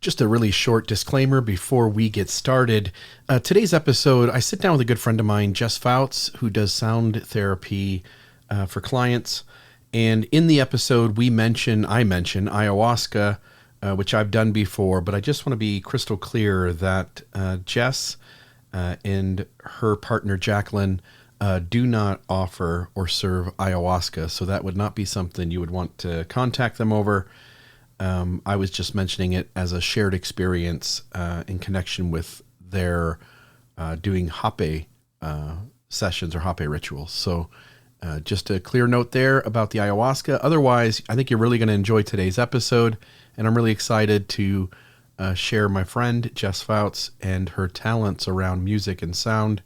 Just a really short disclaimer before we get started. Today's episode, I sit down with a good friend of mine, Jess Foutz, who does sound therapy for clients. And in the episode, I mention ayahuasca, which I've done before, but I just want to be crystal clear that Jess and her partner, Jacqueline, do not offer or serve ayahuasca. So that would not be something you would want to contact them over. I was just mentioning it as a shared experience in connection with their doing Hape sessions or Hape rituals. So just a clear note there about the ayahuasca. Otherwise, I think you're really going to enjoy today's episode, and I'm really excited to share my friend Jess Foutz and her talents around music and sound,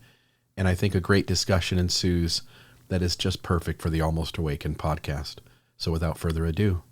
and I think a great discussion ensues that is just perfect for the Almost Awakened podcast. So without further ado.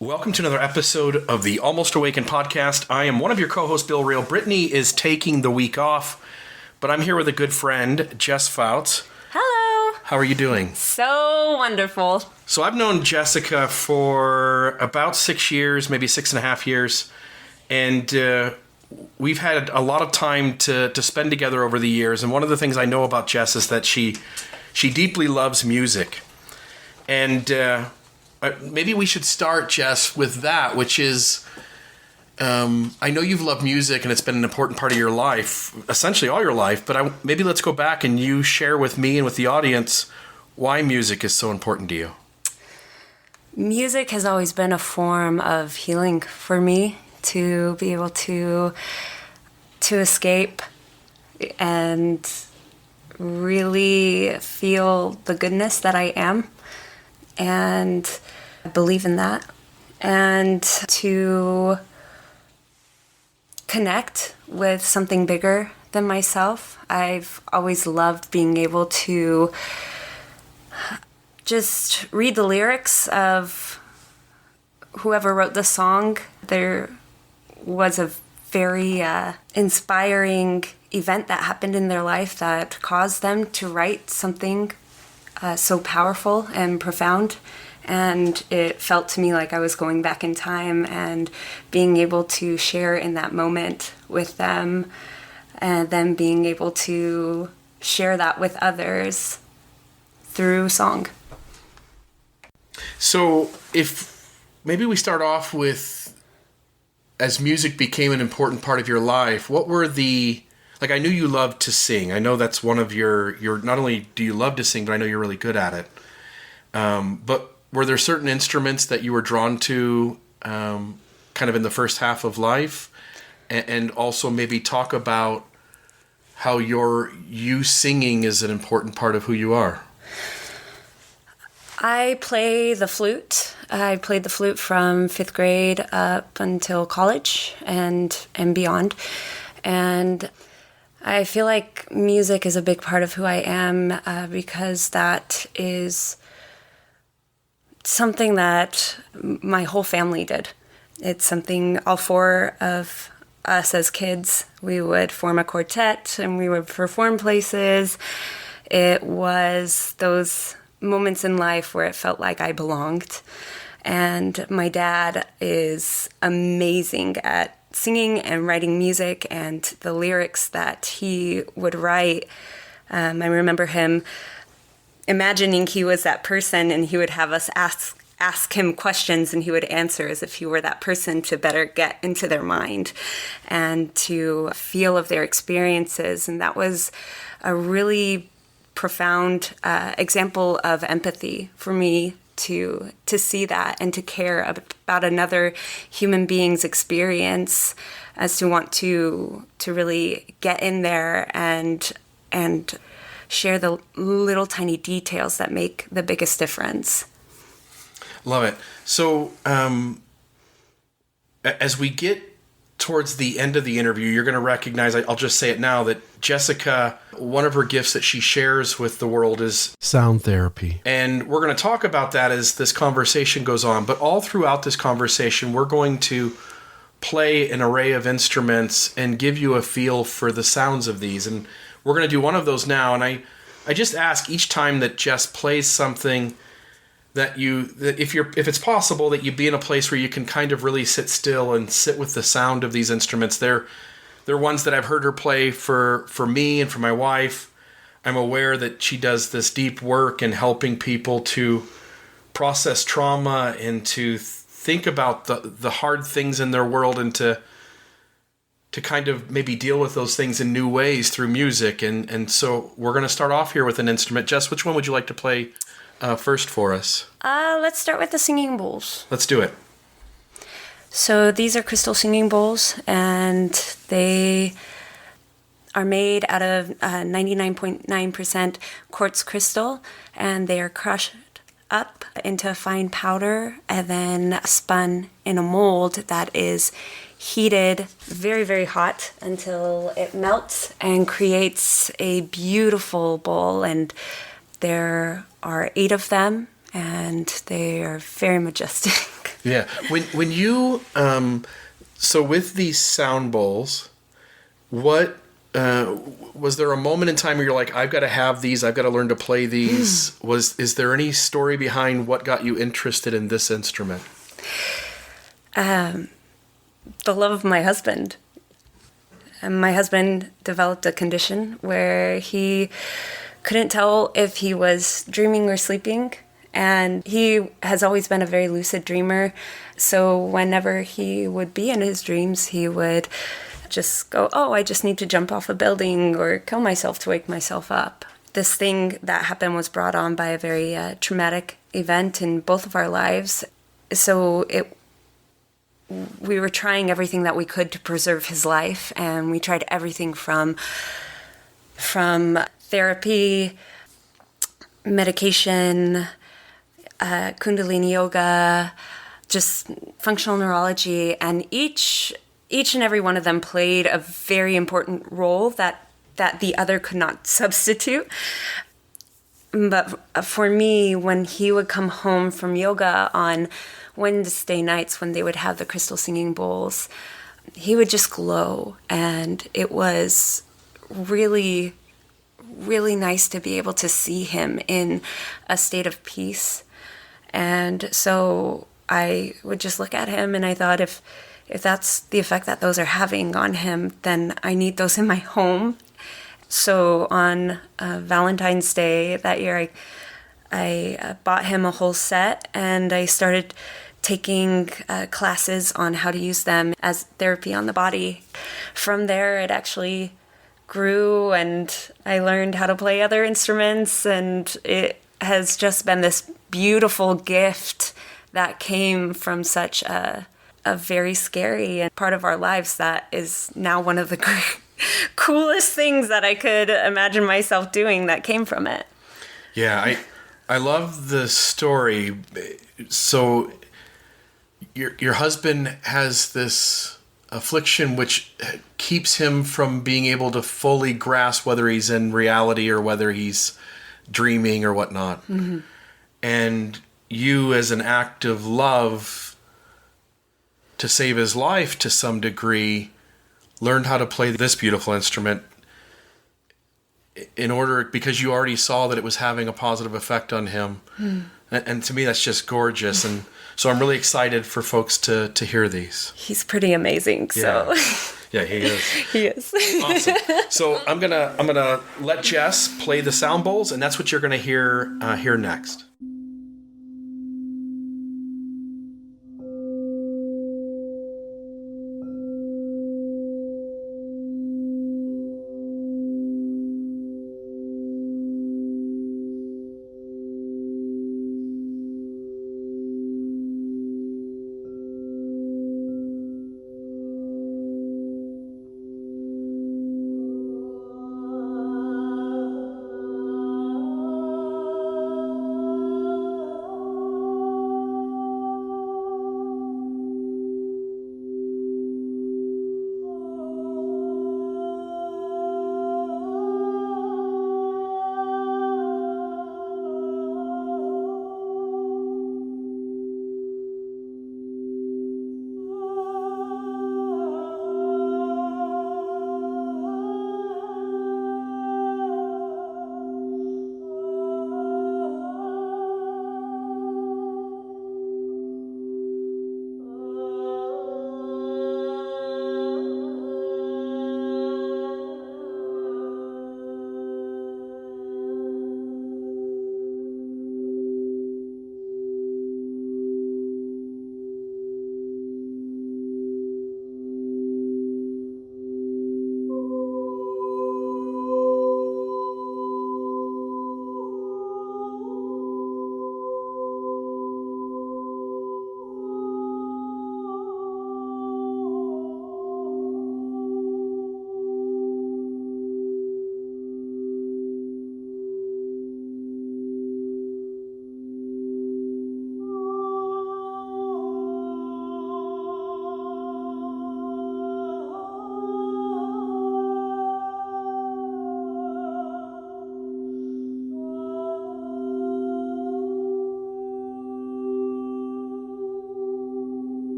Welcome to another episode of the Almost Awakened podcast. I am one of your co-hosts, Bill Real. Brittany is taking the week off, but I'm here with a good friend, Jess Foutz. Hello. How are you doing? So wonderful. So I've known Jessica for about 6 years, maybe 6.5 years, and we've had a lot of time to spend together over the years. And one of the things I know about Jess is that she deeply loves music. And maybe we should start, Jess, with that, which is, I know you've loved music and it's been an important part of your life, essentially all your life, but maybe let's go back and you share with me and with the audience why music is so important to you. Music has always been a form of healing for me, to be able to escape and really feel the goodness that I am. And I believe in that. And to connect with something bigger than myself. I've always loved being able to just read the lyrics of whoever wrote the song. There was a very inspiring event that happened in their life that caused them to write something so powerful and profound, and it felt to me like I was going back in time and being able to share in that moment with them, and then being able to share that with others through song. So if maybe we start off with, as music became an important part of your life, what were like, I knew you loved to sing. I know that's one of your not only do you love to sing, but I know you're really good at it. But were there certain instruments that you were drawn to kind of in the first half of life? And also maybe talk about how you singing is an important part of who you are. I play the flute. I played the flute from 5th grade up until college and beyond. And I feel like music is a big part of who I am because that is something that my whole family did. It's something all four of us as kids, we would form a quartet and we would perform places. It was those moments in life where it felt like I belonged. And my dad is amazing at singing and writing music, and the lyrics that he would write. I remember him imagining he was that person, and he would have us ask him questions, and he would answer as if he were that person to better get into their mind and to feel of their experiences. And that was a really profound example of empathy for me to see that and to care about another human being's experience, as to want to really get in there and share the little tiny details that make the biggest difference. Love it. So as we get towards the end of the interview, you're going to recognize, I'll just say it now, that Jessica, one of her gifts that she shares with the world is sound therapy. And we're going to talk about that as this conversation goes on. But all throughout this conversation, we're going to play an array of instruments and give you a feel for the sounds of these. And we're going to do one of those now. And I just ask each time that Jess plays something that if it's possible, that you be in a place where you can kind of really sit still and sit with the sound of these instruments. They're ones that I've heard her play for me and for my wife. I'm aware that she does this deep work in helping people to process trauma and to think about the hard things in their world, and to kind of maybe deal with those things in new ways through music. And so we're going to start off here with an instrument. Jess, which one would you like to play first for us? Let's start with the singing bowls. Let's do it. So these are crystal singing bowls, and they are made out of 99.9% quartz crystal, and they are crushed up into a fine powder and then spun in a mold that is heated very, very hot until it melts and creates a beautiful bowl. And there are 8 of them, and they are very majestic. Yeah. When you so with these sound bowls, what was there a moment in time where you're like, I've got to have these, I've got to learn to play these? Is there any story behind what got you interested in this instrument? The love of my husband. And my husband developed a condition where he couldn't tell if he was dreaming or sleeping. And he has always been a very lucid dreamer. So whenever he would be in his dreams, he would just go, oh, I just need to jump off a building or kill myself to wake myself up. This thing that happened was brought on by a very traumatic event in both of our lives. So we were trying everything that we could to preserve his life, and we tried everything from therapy, medication, Kundalini yoga, just functional neurology, and each and every one of them played a very important role that the other could not substitute. But for me, when he would come home from yoga on Wednesday nights, when they would have the crystal singing bowls, he would just glow, and it was really, really nice to be able to see him in a state of peace. And so I would just look at him, and I thought, if that's the effect that those are having on him, then I need those in my home. So on Valentine's Day that year, I bought him a whole set, and I started taking classes on how to use them as therapy on the body. From there, it actually grew, and I learned how to play other instruments, and it has just been this beautiful gift that came from such a very scary part of our lives that is now one of the coolest things that I could imagine myself doing that came from it. Yeah, I love the story. So your husband has this affliction which keeps him from being able to fully grasp whether he's in reality or whether he's dreaming or whatnot. Mm-hmm. And you, as an act of love to save his life to some degree, learned how to play this beautiful instrument. in order, because you already saw that it was having a positive effect on him. And to me, that's just gorgeous. And so I'm really excited for folks to hear these. He's pretty amazing. So Yeah, he is. he is. Awesome. So I'm gonna let Jess play the sound bowls, and that's what you're gonna hear next.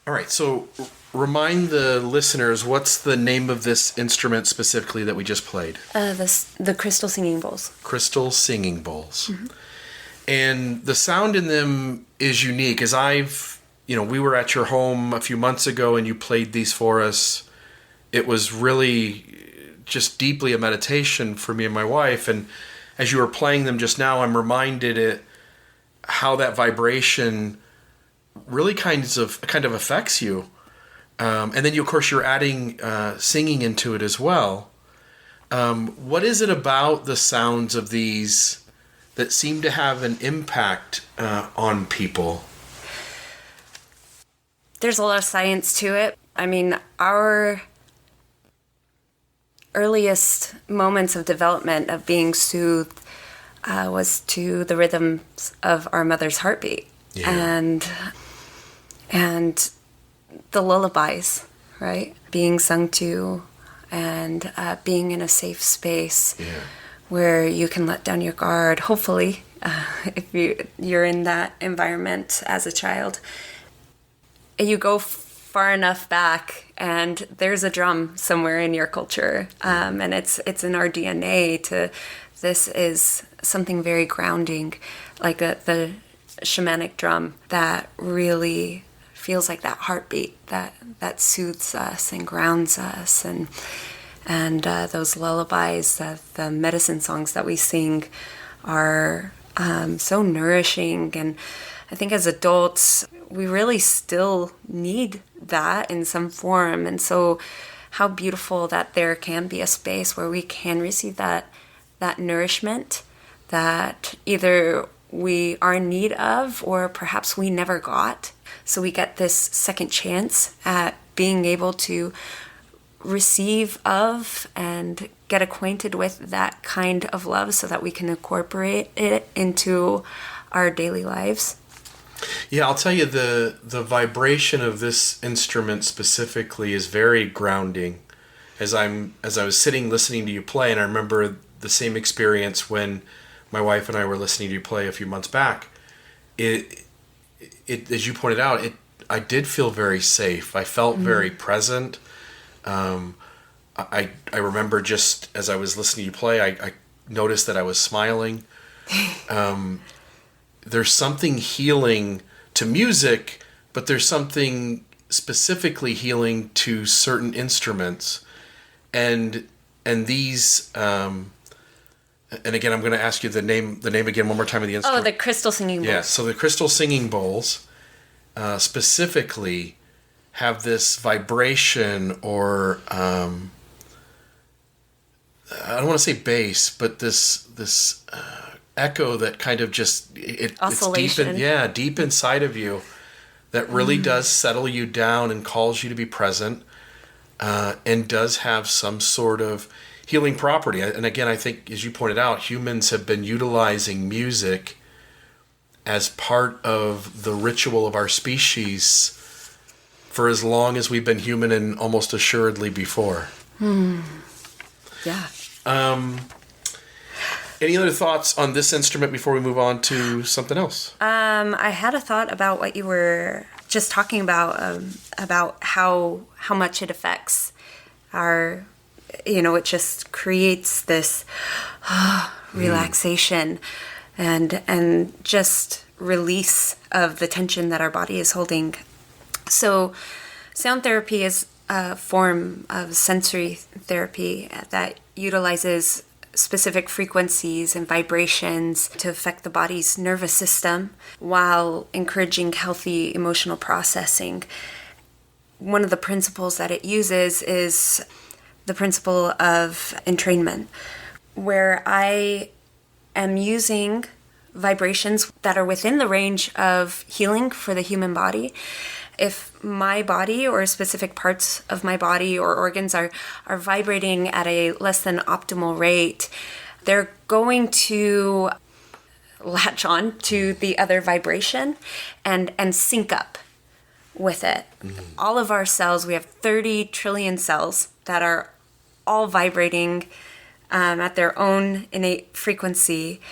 All right, so remind the listeners, what's the name of this instrument specifically that we just played? The crystal singing bowls. Crystal singing bowls. Mm-hmm. And the sound in them is unique. As we were at your home a few months ago and you played these for us. It was really just deeply a meditation for me and my wife. And as you were playing them just now, I'm reminded how that vibration really kind of affects you. And then of course you're adding singing into it as well. What is it about the sounds of these that seem to have an impact on people? There's a lot of science to it. I mean, our earliest moments of development of being soothed was to the rhythms of our mother's heartbeat. Yeah. And the lullabies, right? Being sung to and being in a safe space where you can let down your guard, hopefully, if you're in that environment as a child. You go far enough back and there's a drum somewhere in your culture, and it's in our DNA. This is something very grounding, like the shamanic drum that really feels like that heartbeat that soothes us and grounds us, and And those lullabies, the medicine songs that we sing are so nourishing. And I think as adults, we really still need that in some form. And so how beautiful that there can be a space where we can receive that nourishment that either we are in need of or perhaps we never got. So we get this second chance at being able to receive of and get acquainted with that kind of love so that we can incorporate it into our daily lives. Yeah, I'll tell you, the vibration of this instrument specifically is very grounding. As I was sitting listening to you play, and I remember the same experience when my wife and I were listening to you play a few months back. It as you pointed out, I did feel very safe. I felt very present. I remember just as I was listening to you play, I noticed that I was smiling. There's something healing to music, but there's something specifically healing to certain instruments. And these, and again, I'm going to ask you the name again one more time of the instrument. Oh, the crystal singing bowls. Yeah, so the crystal singing bowls specifically have this vibration or, I don't want to say bass, but this echo that kind of just oscillation. It's deep inside of you that really does settle you down and calls you to be present, and does have some sort of healing property. And again, I think, as you pointed out, humans have been utilizing music as part of the ritual of our species for as long as we've been human, and almost assuredly before. Yeah. Any other thoughts on this instrument before we move on to something else? I had a thought about what you were just talking about how much it affects our, it just creates this relaxation and just release of the tension that our body is holding. So sound therapy is a form of sensory therapy that utilizes specific frequencies and vibrations to affect the body's nervous system while encouraging healthy emotional processing. One of the principles that it uses is the principle of entrainment, where I am using vibrations that are within the range of healing for the human body. If my body or specific parts of my body or organs are vibrating at a less than optimal rate, they're going to latch on to the other vibration and sync up with it. All of our cells, we have 30 trillion cells that are all vibrating at their own innate frequency.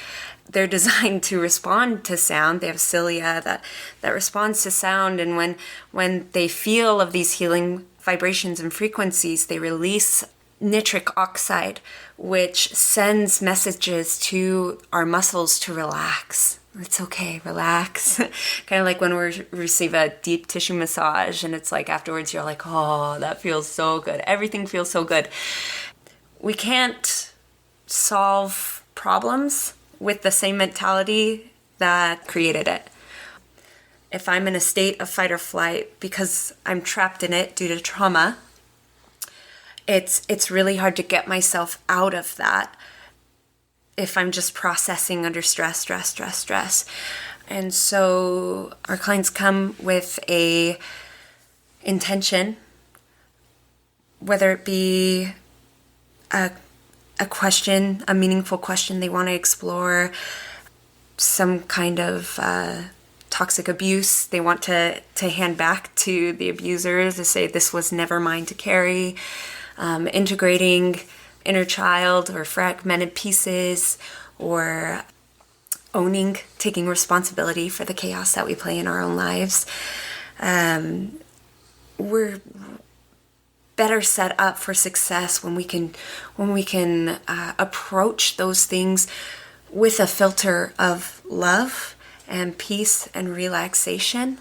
They're designed to respond to sound. They have cilia that responds to sound, and when they feel of these healing vibrations and frequencies, they release nitric oxide, which sends messages to our muscles to relax. It's okay, relax. Kind of like when we receive a deep tissue massage, and it's like afterwards you're like, oh, that feels so good. Everything feels so good. We can't solve problems with the same mentality that created it. If I'm in a state of fight or flight because I'm trapped in it due to trauma, it's really hard to get myself out of that if I'm just processing under stress. And so our clients come with a intention, whether it be a question, a meaningful question they want to explore, some kind of toxic abuse they want to hand back to the abuser to say this was never mine to carry, integrating inner child or fragmented pieces, or taking responsibility for the chaos that we play in our own lives. We're better set up for success when we can approach those things with a filter of love and peace and relaxation,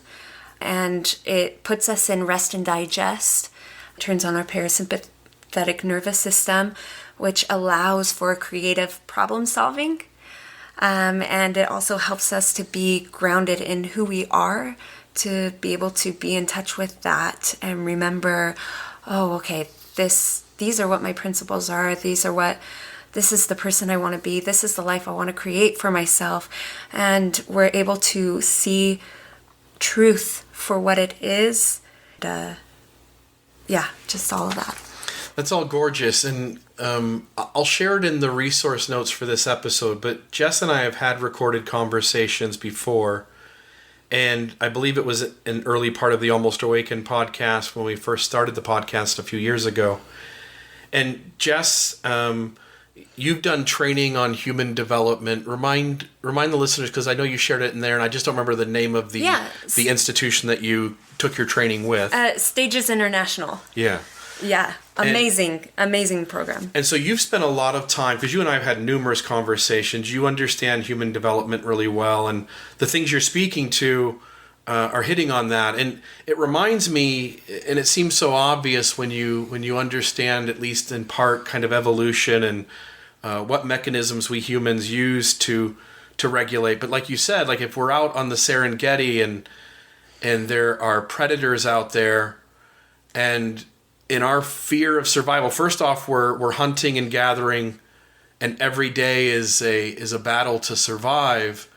and it puts us in rest and digest, turns on our parasympathetic sympathetic nervous system, which allows for creative problem solving. And it also helps us to be grounded in who we are, to be able to be in touch with that and remember, oh, okay, these are what my principles are. This is the person I want to be. This is the life I want to create for myself. And we're able to see truth for what it is. Just all of that. That's all gorgeous. And I'll share it in the resource notes for this episode. But Jess and I have had recorded conversations before. And I believe it was an early part of the Almost Awakened podcast when we first started the podcast a few years ago. And Jess, you've done training on human development. Remind the listeners, because I know you shared it in there, and I just don't remember the name of the institution that you took your training with. Stages International. Yeah. Yeah. Amazing program. And so you've spent a lot of time, because you and I have had numerous conversations. You understand human development really well, and the things you're speaking to are hitting on that. And it reminds me, and it seems so obvious when you understand, at least in part, kind of evolution and what mechanisms we humans use to regulate. But like you said, like if we're out on the Serengeti and there are predators out there, and in our fear of survival, first off, we're hunting and gathering, and every day is a battle to survive.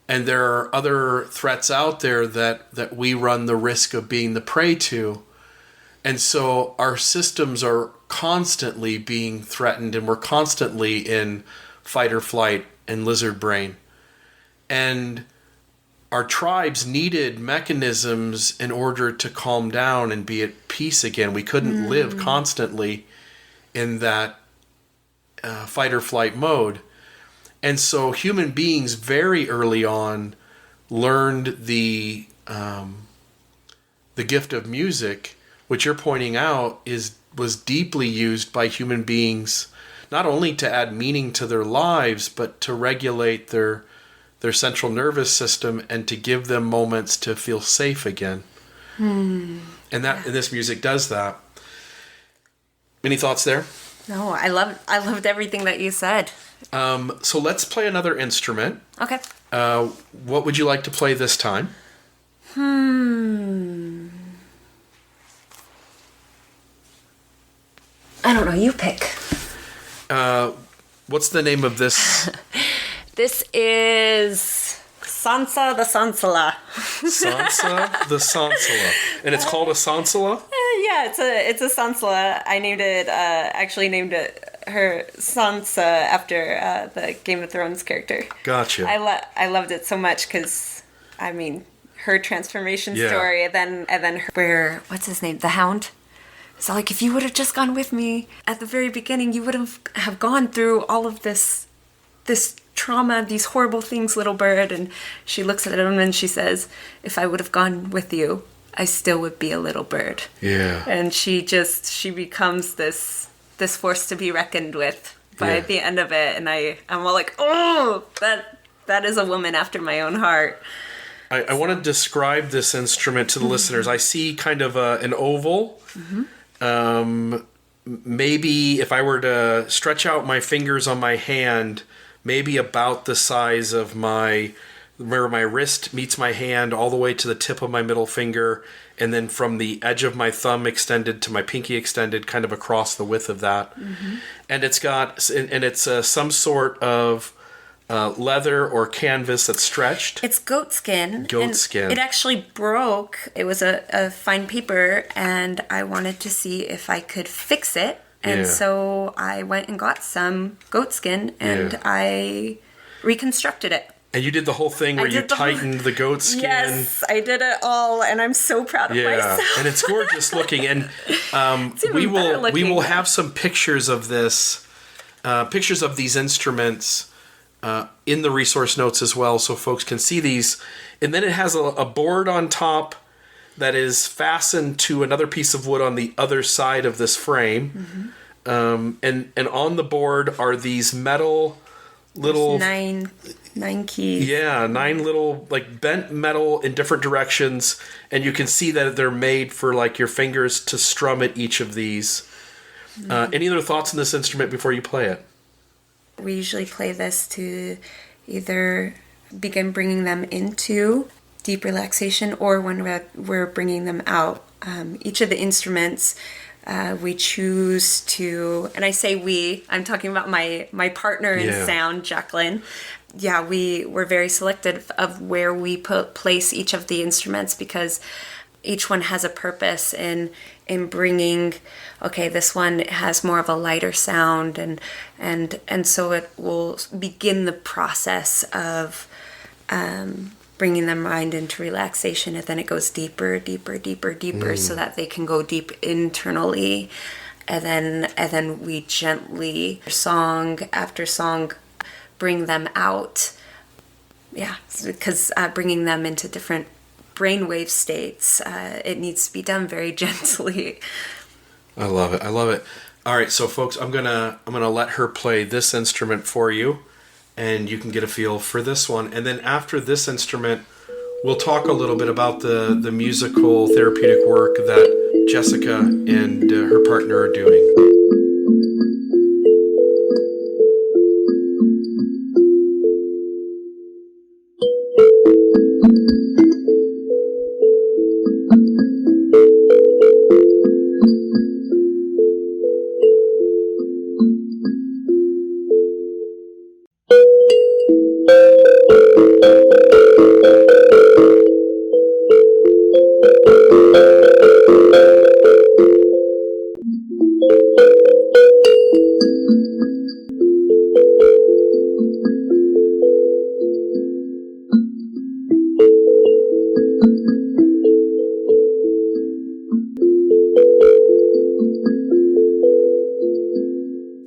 And there are other threats out there that we run the risk of being the prey to. And so our systems are constantly being threatened, and we're constantly in fight or flight and lizard brain. And our tribes needed mechanisms in order to calm down and be at peace again. We couldn't live constantly in that fight or flight mode. And so human beings very early on learned the gift of music, which you're pointing out was deeply used by human beings, not only to add meaning to their lives, but to regulate their central nervous system and to give them moments to feel safe again. And this music does that. Any thoughts there? No, I loved everything that you said. So let's play another instrument. Okay. What would you like to play this time? I don't know. You pick. What's the name of this? This is Sansa the Sansala. Sansa the Sansala. And it's called a Sansala? Yeah, it's a Sansala. I named it, named it her Sansa after the Game of Thrones character. Gotcha. I loved it so much because, her transformation story, and then her, what's his name? The Hound. So like, if you would have just gone with me at the very beginning, you would have gone through all of this trauma, these horrible things, little bird. And she looks at him and she says, if I would have gone with you, I still would be a little bird. Yeah. And she becomes this force to be reckoned with by the end of it. And I'm all like, oh, that is a woman after my own heart. I want to describe this instrument to the listeners. I see kind of an oval. Maybe if I were to stretch out my fingers on my hand, maybe about the size of where my wrist meets my hand all the way to the tip of my middle finger, and then from the edge of my thumb extended to my pinky extended, kind of across the width of that. And it's some sort of leather or canvas that's stretched. It's goat skin. Goat skin. It actually broke. It was a fine paper, and I wanted to see if I could fix it. And so I went and got some goat skin, and I reconstructed it. And you did the whole thing where you tightened the goat skin. Yes, I did it all, and I'm so proud of myself. And it's gorgeous looking. And we will have some pictures of this, pictures of these instruments in the resource notes as well, so folks can see these. And then it has a board on top that is fastened to another piece of wood on the other side of this frame. And on the board are these metal little... There's nine keys. Yeah, 9 little like bent metal in different directions. And you can see that they're made for like your fingers to strum at each of these. Any other thoughts on this instrument before you play it? We usually play this to either begin bringing them into deep relaxation or when we're bringing them out. Each of the instruments we choose to, and I say we, I'm talking about my partner in sound, Jacqueline. Yeah, we're very selective of where we place each of the instruments because each one has a purpose in bringing, okay, this one has more of a lighter sound, and so it will begin the process of bringing their mind into relaxation, and then it goes deeper, so that they can go deep internally, and then we gently, song after song, bring them out. Yeah, because bringing them into different brainwave states, it needs to be done very gently. I love it. All right, so folks, I'm gonna let her play this instrument for you, and you can get a feel for this one. And then after this instrument, we'll talk a little bit about the musical therapeutic work that Jessica and her partner are doing.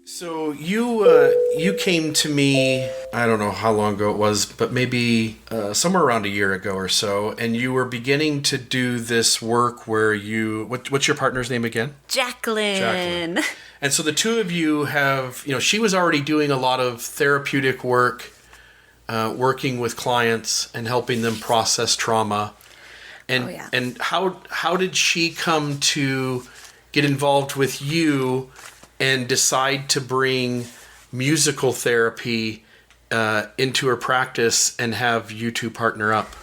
So you came to me, I don't know how long ago it was, but maybe somewhere around a year ago or so, and you were beginning to do this work where what's your partner's name again? Jacqueline. And so the two of you have, she was already doing a lot of therapeutic work, working with clients and helping them process trauma. And and how did she come to get involved with you and decide to bring musical therapy into her practice and have you two partner up?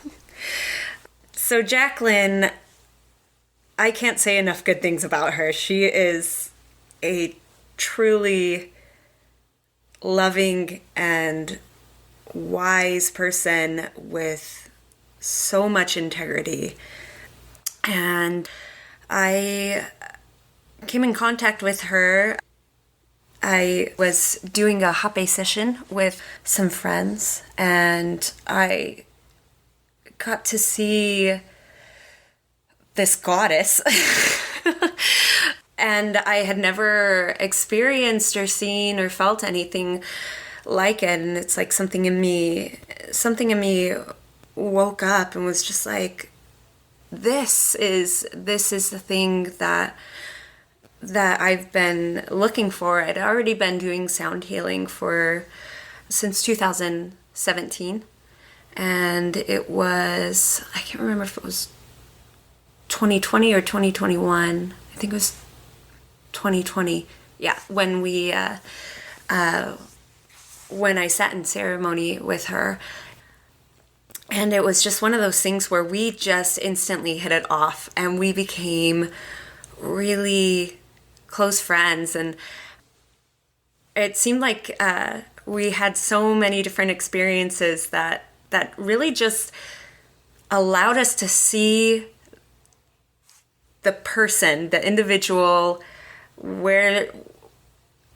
So Jacqueline, I can't say enough good things about her. She is a truly loving and wise person with so much integrity. And I came in contact with her. I was doing a Hape session with some friends, and I got to see this goddess. And I had never experienced or seen or felt anything like it. And it's like something in me woke up and was just like, this is the thing that I've been looking for. I'd already been doing sound healing since 2017. And it was, I can't remember if it was 2020 or 2021. I think it was 2020. Yeah, when I sat in ceremony with her. And it was just one of those things where we just instantly hit it off, and we became really close friends. And it seemed like we had so many different experiences that really just allowed us to see the person, the individual, where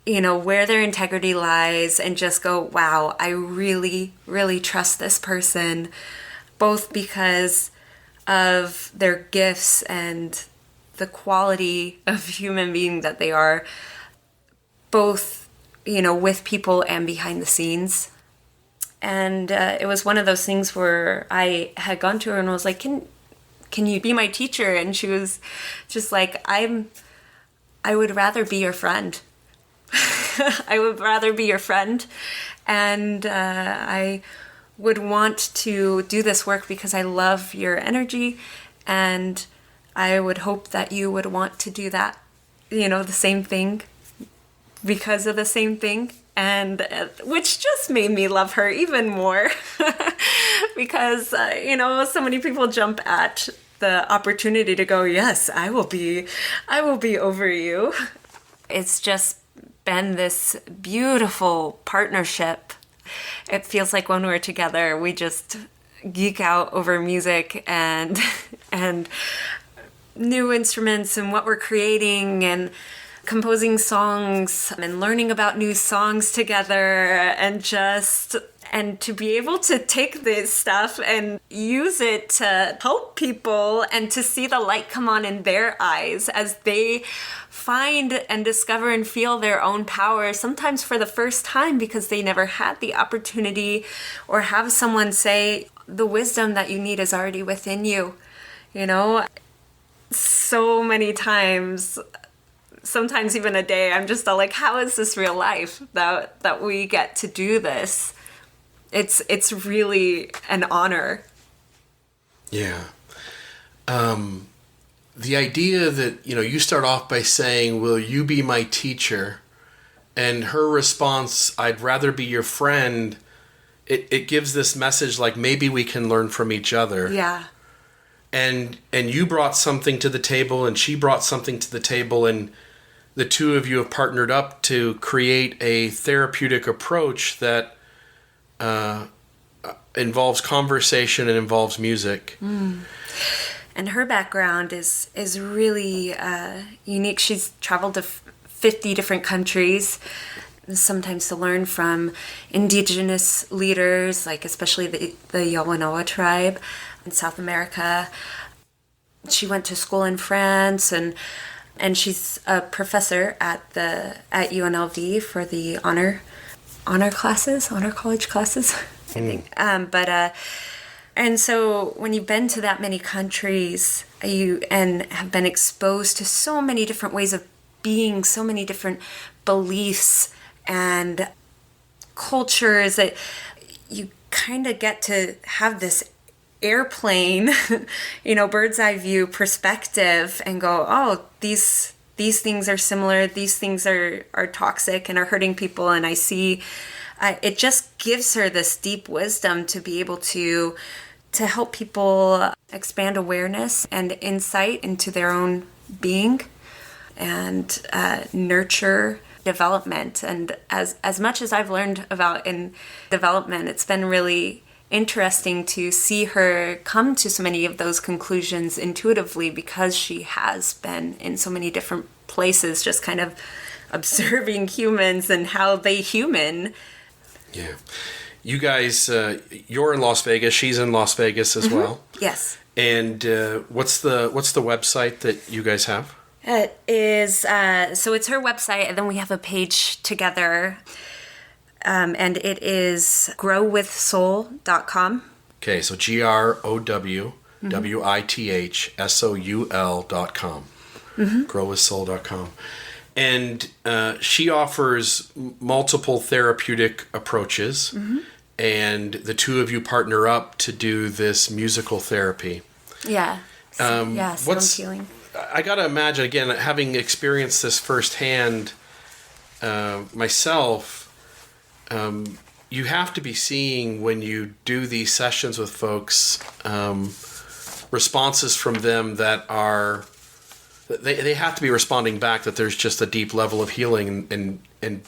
their integrity lies, and just go, wow, I really, really trust this person, both because of their gifts and the quality of human being that they are, both, with people and behind the scenes. And it was one of those things where I had gone to her and was like, can you be my teacher? And she was just like, I would rather be your friend. I would rather be your friend. And I would want to do this work because I love your energy, and I would hope that you would want to do that, the same thing because of the same thing. And which just made me love her even more because, so many people jump at the opportunity to go, yes, I will be over you. It's just been this beautiful partnership. It feels like when we're together, we just geek out over music and new instruments and what we're creating and composing songs and learning about new songs together and to be able to take this stuff and use it to help people and to see the light come on in their eyes as they find and discover and feel their own power, sometimes for the first time because they never had the opportunity or have someone say, the wisdom that you need is already within you. So many times, sometimes even a day, I'm just all like, how is this real life that we get to do this? It's really an honor. Yeah. The idea that, you start off by saying, will you be my teacher? And her response, I'd rather be your friend. It gives this message like maybe we can learn from each other. Yeah. And you brought something to the table and she brought something to the table, and the two of you have partnered up to create a therapeutic approach that involves conversation and involves music. And her background is really unique. She's traveled to 50 different countries, sometimes to learn from indigenous leaders, like especially the Yawanawa tribe in South America. She went to school in France, and she's a professor at UNLV for the honor college classes, I think. And so when you've been to that many countries, and have been exposed to so many different ways of being, so many different beliefs and cultures, that you kind of get to have this airplane, bird's eye view perspective and go, oh, these things are similar, these things are toxic and are hurting people. And I see it just gives her this deep wisdom to be able to help people expand awareness and insight into their own being and nurture development. And as much as I've learned about in development, it's been really interesting to see her come to so many of those conclusions intuitively because she has been in so many different places, just kind of observing humans and how they human. Yeah. You guys, you're in Las Vegas. She's in Las Vegas as well. Yes. And what's the website that you guys have? It is so it's her website, and then we have a page together, and it is growwithsoul.com. Okay, so growwithsoul.com. Growwithsoul.com. And she offers multiple therapeutic approaches, and the two of you partner up to do this musical therapy. Yeah. Sound healing. I got to imagine, again, having experienced this firsthand myself, you have to be seeing when you do these sessions with folks, responses from them that are... They have to be responding back that there's just a deep level of healing and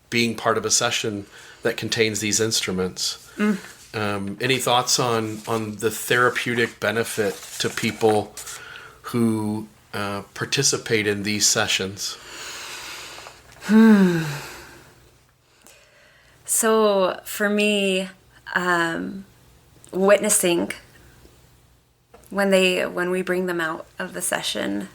being part of a session that contains these instruments. Any thoughts on the therapeutic benefit to people who participate in these sessions? So for me, witnessing when we bring them out of the session,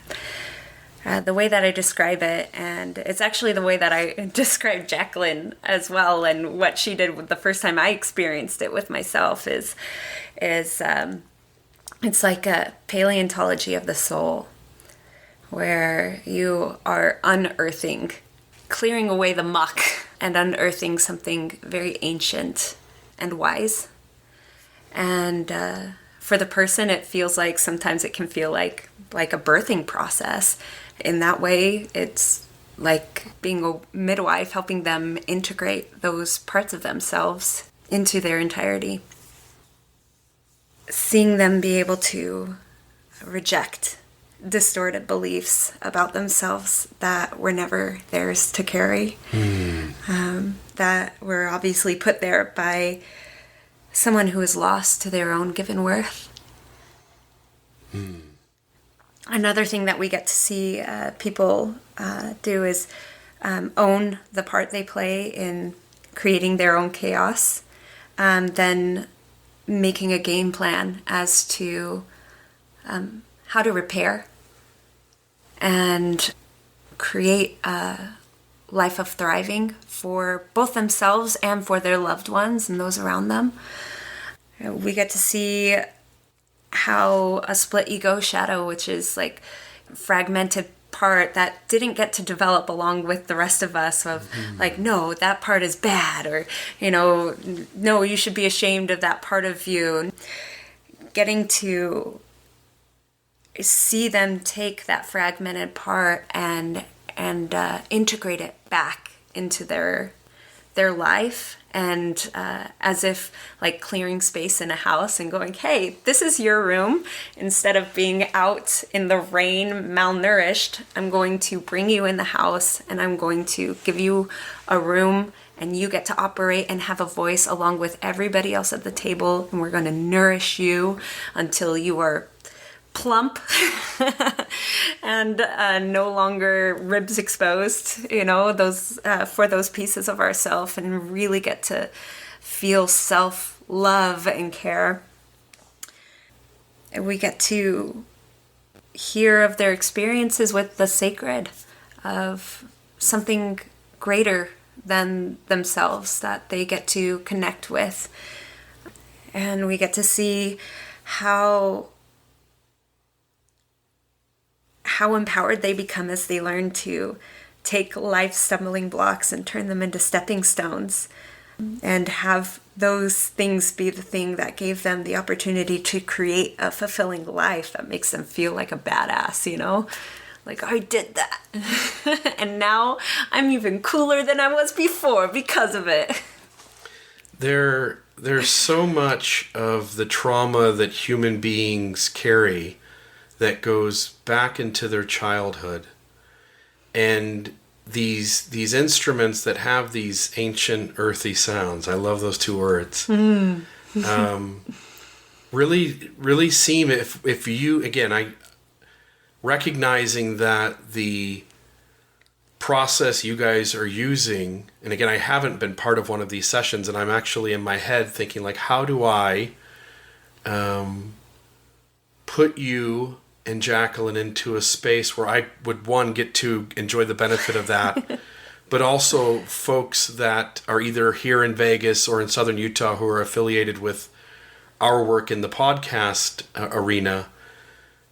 the way that I describe it, and it's actually the way that I described Jacqueline as well, and what she did the first time I experienced it with myself is it's like a paleontology of the soul, where you are unearthing, clearing away the muck and unearthing something very ancient and wise. And for the person, it feels like sometimes it can feel like a birthing process. In that way, it's like being a midwife, helping them integrate those parts of themselves into their entirety. Seeing them be able to reject distorted beliefs about themselves that were never theirs to carry, that were obviously put there by someone who is lost to their own given worth. Another thing that we get to see people do is own the part they play in creating their own chaos, then making a game plan as to how to repair and create a life of thriving for both themselves and for their loved ones and those around them. We get to see how a split ego shadow, which is like fragmented part that didn't get to develop along with the rest of us, of like, no, that part is bad, or, you know, no, you should be ashamed of that part of you. Getting to see them take that fragmented part and integrate it back into their life, and as if like clearing space in a house and going, hey, this is your room. Instead of being out in the rain malnourished, I'm going to bring you in the house, and I'm going to give you a room, and you get to operate and have a voice along with everybody else at the table, and we're going to nourish you until you are plump and no longer ribs exposed, you know, those for those pieces of ourself, and really get to feel self-love and care. And we get to hear of their experiences with the sacred, of something greater than themselves that they get to connect with. And we get to see how empowered they become as they learn to take life's stumbling blocks and turn them into stepping stones, and have those things be the thing that gave them the opportunity to create a fulfilling life that makes them feel like a badass, you know? Like, I did that. And now I'm even cooler than I was before because of it. There's so much of the trauma that human beings carry that goes back into their childhood, and these instruments that have these ancient earthy sounds, I love those two words, really seem, if you, again, I recognizing that the process you guys are using, and again, I haven't been part of one of these sessions, and I'm actually in my head thinking, like, how do I put you and Jacqueline into a space where I would, one, get to enjoy the benefit of that, but also folks that are either here in Vegas or in Southern Utah who are affiliated with our work in the podcast arena,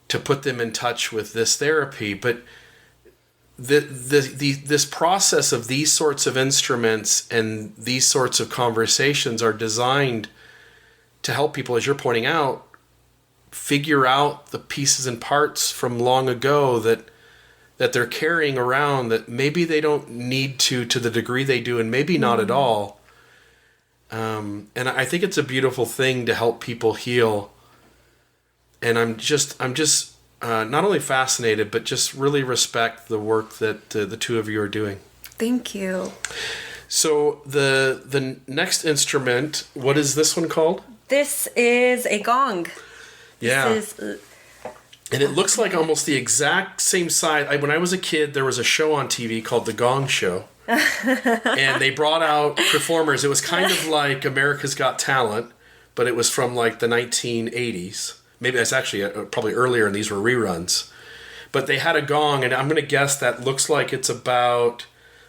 to put them in touch with this therapy. But this process of these sorts of instruments and these sorts of conversations are designed to help people, as you're pointing out, figure out the pieces and parts from long ago that they're carrying around, that maybe they don't need to the degree they do, and maybe not at all. And I think it's a beautiful thing to help people heal. And I'm just not only fascinated, but just really respect the work that the two of you are doing. Thank you. So the next instrument, what is this one called? This is a gong. Yeah. This is, and it looks like almost the exact same size. When I was a kid, there was a show on TV called The Gong Show. And they brought out performers. It was kind of like America's Got Talent, but it was from like the 1980s. Maybe that's actually probably earlier, and these were reruns. But they had a gong, and I'm going to guess that looks like it's about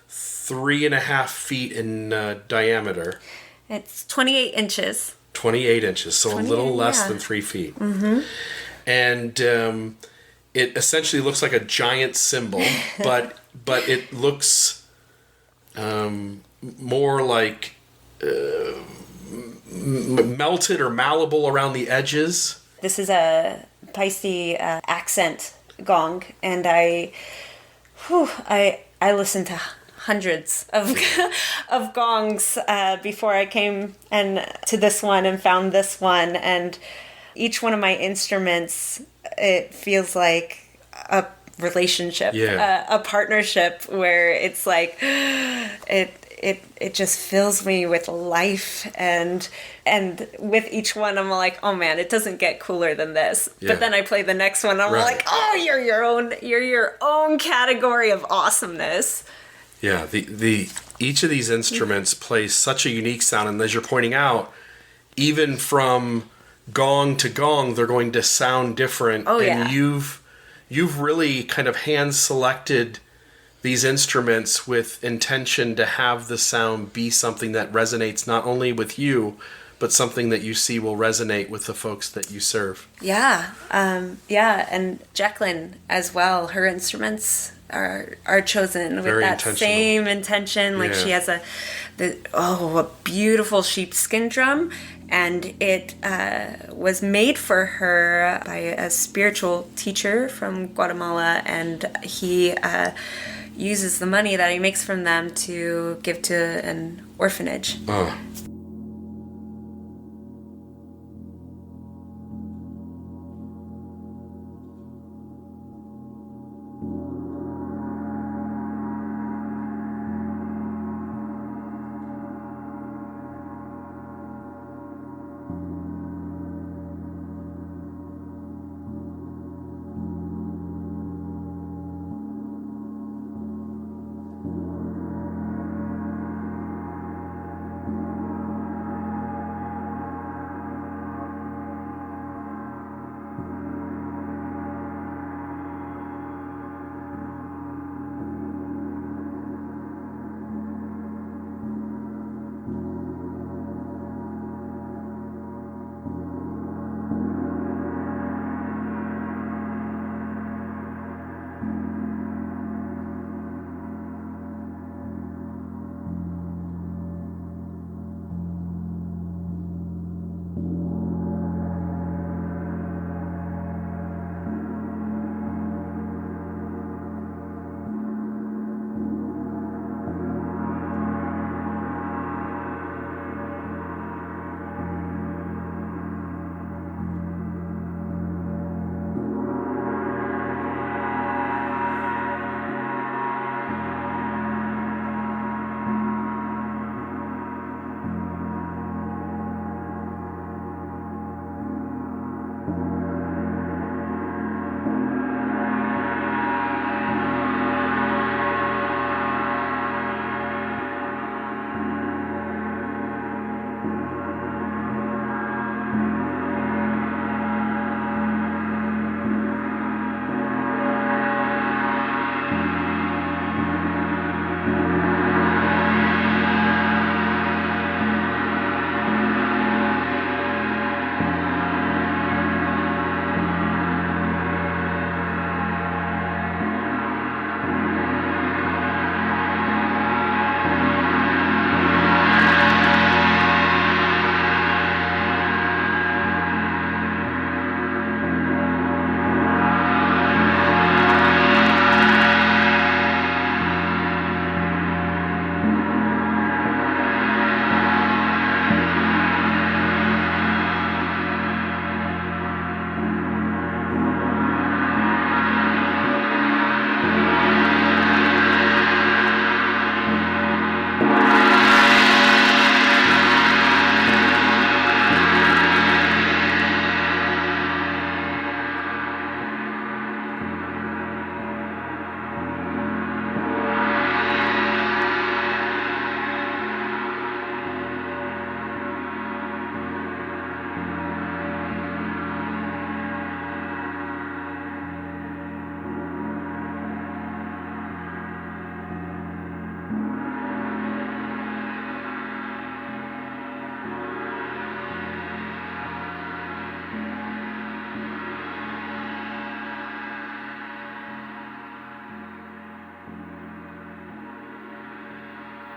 3.5 feet in diameter. It's 28 inches. 28 inches, so a little less than 3 feet. Mm-hmm. And it essentially looks like a giant cymbal, but it looks more like melted or malleable around the edges. This is a Pisces accent gong, and I I listened to hundreds of of gongs before I came and to this one and found this one, and each one of my instruments, it feels like a relationship, a partnership where it's like it just fills me with life, and with each one I'm like, oh man, it doesn't get cooler than this. But then I play the next one, I'm like, oh, you're your own category of awesomeness. Yeah, the each of these instruments plays such a unique sound, and as you're pointing out, even from gong to gong, they're going to sound different. Oh, and yeah. you've really kind of hand selected these instruments with intention to have the sound be something that resonates not only with you, but something that you see will resonate with the folks that you serve. Yeah, and Jacqueline as well. Her instruments are chosen with Very that same intention. Like she has a beautiful sheepskin drum, and it was made for her by a spiritual teacher from Guatemala, and he uses the money that he makes from them to give to an orphanage. Oh.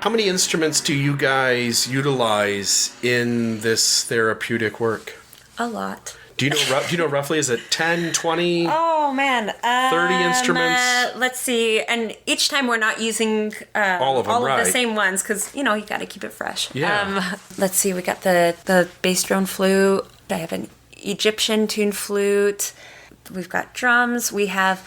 How many instruments do you guys utilize in this therapeutic work? A lot. Do you know roughly, is it 10, 20, Oh man, 30 instruments? Let's see. And each time we're not using All of them, the right. same ones because you got to keep it fresh. Yeah. Let's see. We got the bass drone flute. I have an Egyptian tuned flute. We've got drums. We have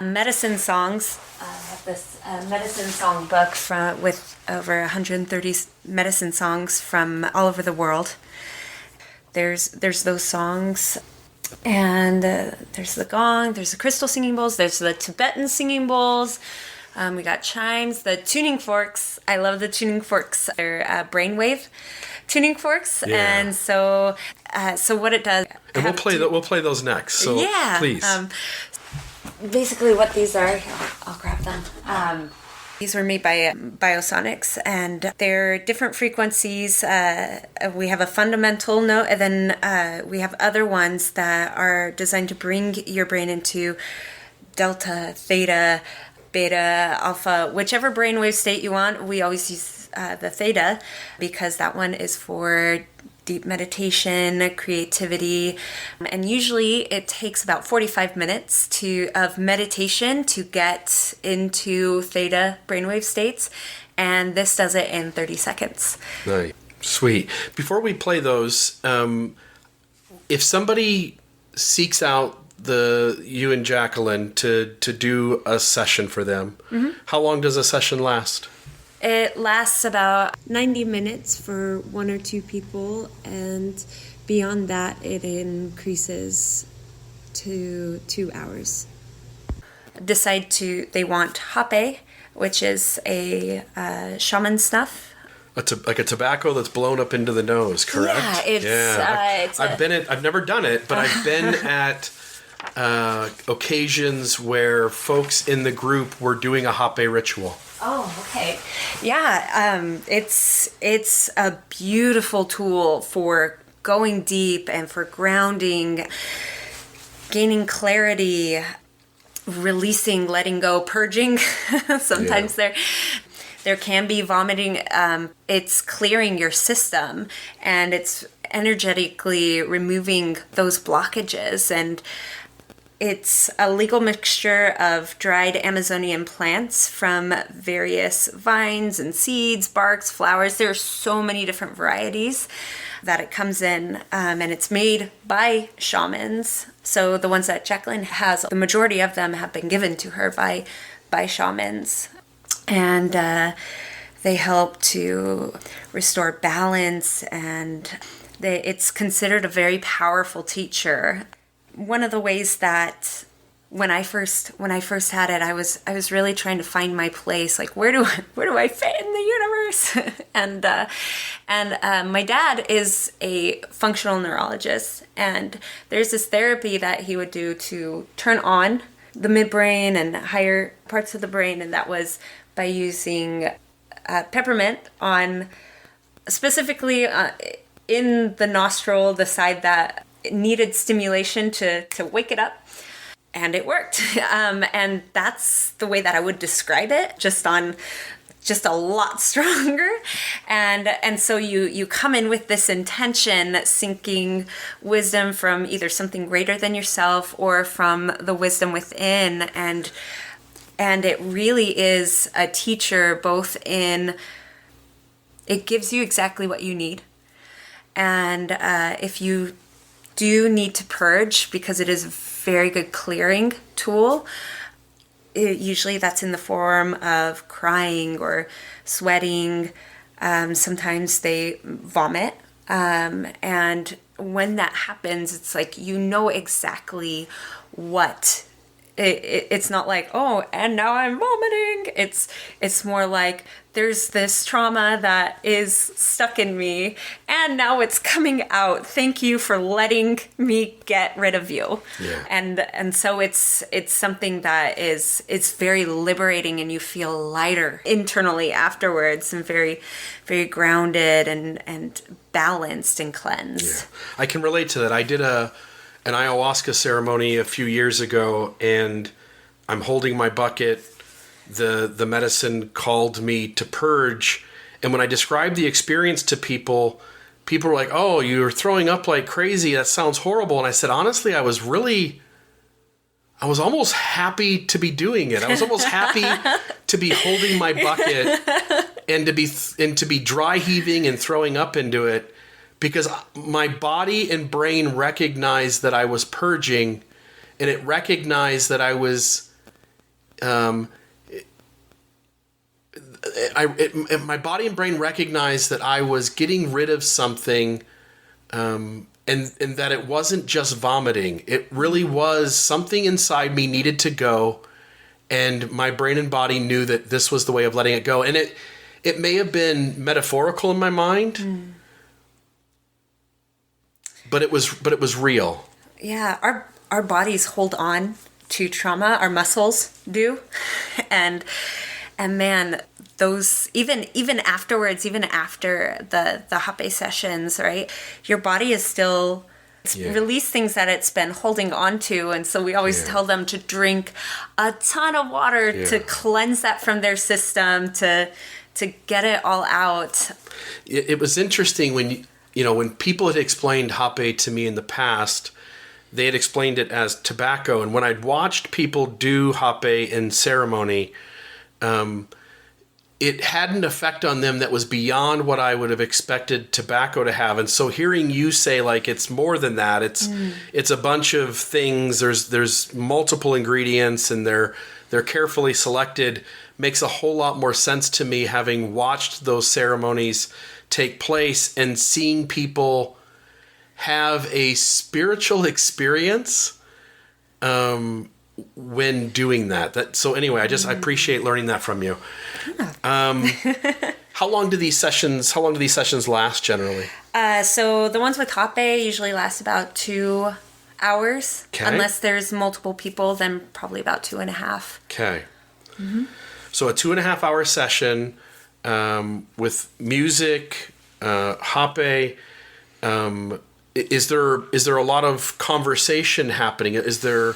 medicine songs. I have this medicine song book with over 130 medicine songs from all over the world. There's those songs, and there's the gong, there's the crystal singing bowls, there's the Tibetan singing bowls. We got chimes, the tuning forks. I love the tuning forks. They're brainwave tuning forks, Yeah. and so what it does. And we'll play those next. So Yeah. please. Basically, what these are, I'll grab them. These were made by Biosonics, and they're different frequencies. We have a fundamental note, and then we have other ones that are designed to bring your brain into delta, theta, beta, alpha, whichever brainwave state you want. We always use the theta because that one is for deep meditation, creativity, and usually it takes about 45 minutes of meditation to get into theta brainwave states, and this does it in 30 seconds. Nice. Sweet. Before we play those, if somebody seeks out you and Jacqueline to do a session for them, how long does a session last? It lasts about 90 minutes for one or two people, and beyond that, it increases to 2 hours. They want Hape, which is a shaman snuff. Like a tobacco that's blown up into the nose, correct? Yeah, I've never done it, but I've been at occasions where folks in the group were doing a Hape ritual. Oh, okay. Yeah, it's a beautiful tool for going deep and for grounding, gaining clarity, releasing, letting go, purging. Sometimes there can be vomiting. It's clearing your system, and it's energetically removing those blockages. And it's a legal mixture of dried Amazonian plants from various vines and seeds, barks, flowers. There are so many different varieties that it comes in, and it's made by shamans. So the ones that Jacqueline has, the majority of them have been given to her by shamans. And they help to restore balance, and it's considered a very powerful teacher. One of the ways that when I first had it, I was really trying to find my place. Like, where do I fit in the universe? and my dad is a functional neurologist, and there's this therapy that he would do to turn on the midbrain and higher parts of the brain, and that was by using peppermint on specifically in the nostril, the side that needed stimulation to wake it up, and it worked. And that's the way that I would describe it, just a lot stronger. And so you come in with this intention, seeking wisdom from either something greater than yourself or from the wisdom within, and it really is a teacher, both in it gives you exactly what you need, and if you do need to purge, because it is a very good clearing tool, usually that's in the form of crying or sweating. Sometimes they vomit, and when that happens, it's like exactly what it's not like, oh, and now I'm vomiting. It's more like there's this trauma that is stuck in me, and now it's coming out. Thank you for letting me get rid of you. Yeah. And so it's something that it's very liberating, and you feel lighter internally afterwards, and very, very grounded and balanced and cleansed. Yeah. I can relate to that. I did an ayahuasca ceremony a few years ago, and I'm holding my bucket. The medicine called me to purge, and when I described the experience to people people were like, "Oh, you're throwing up like crazy. That sounds horrible." And I said, honestly, I was almost happy to be doing it. I was almost happy to be holding my bucket and to be dry heaving and throwing up into it, because my body and brain recognized that I was purging, and it recognized that I was, my body and brain recognized that I was getting rid of something, and that it wasn't just vomiting. It really was something inside me needed to go, and my brain and body knew that this was the way of letting it go. And it may have been metaphorical in my mind, but it was real. Yeah, our bodies hold on to trauma. Our muscles do, and man, those even afterwards, even after the Hape sessions, right? Your body is still release things that it's been holding on to, and so we always tell them to drink a ton of water to cleanse that from their system, to get it all out. It was interesting when when people had explained Hape to me in the past, they had explained it as tobacco, and when I'd watched people do Hape in ceremony, it had an effect on them that was beyond what I would have expected tobacco to have. And so hearing you say like it's more than that, it's a bunch of things. There's multiple ingredients, and they're carefully selected, makes a whole lot more sense to me, having watched those ceremonies take place and seeing people have a spiritual experience when doing that. So anyway, I appreciate learning that from you. How long do these sessions last generally? So the ones with Hape usually last about 2 hours. Okay. Unless there's multiple people, then probably about 2.5. Okay. Mm-hmm. So a 2.5 hour session with music, Hape. Is there a lot of conversation happening? Is there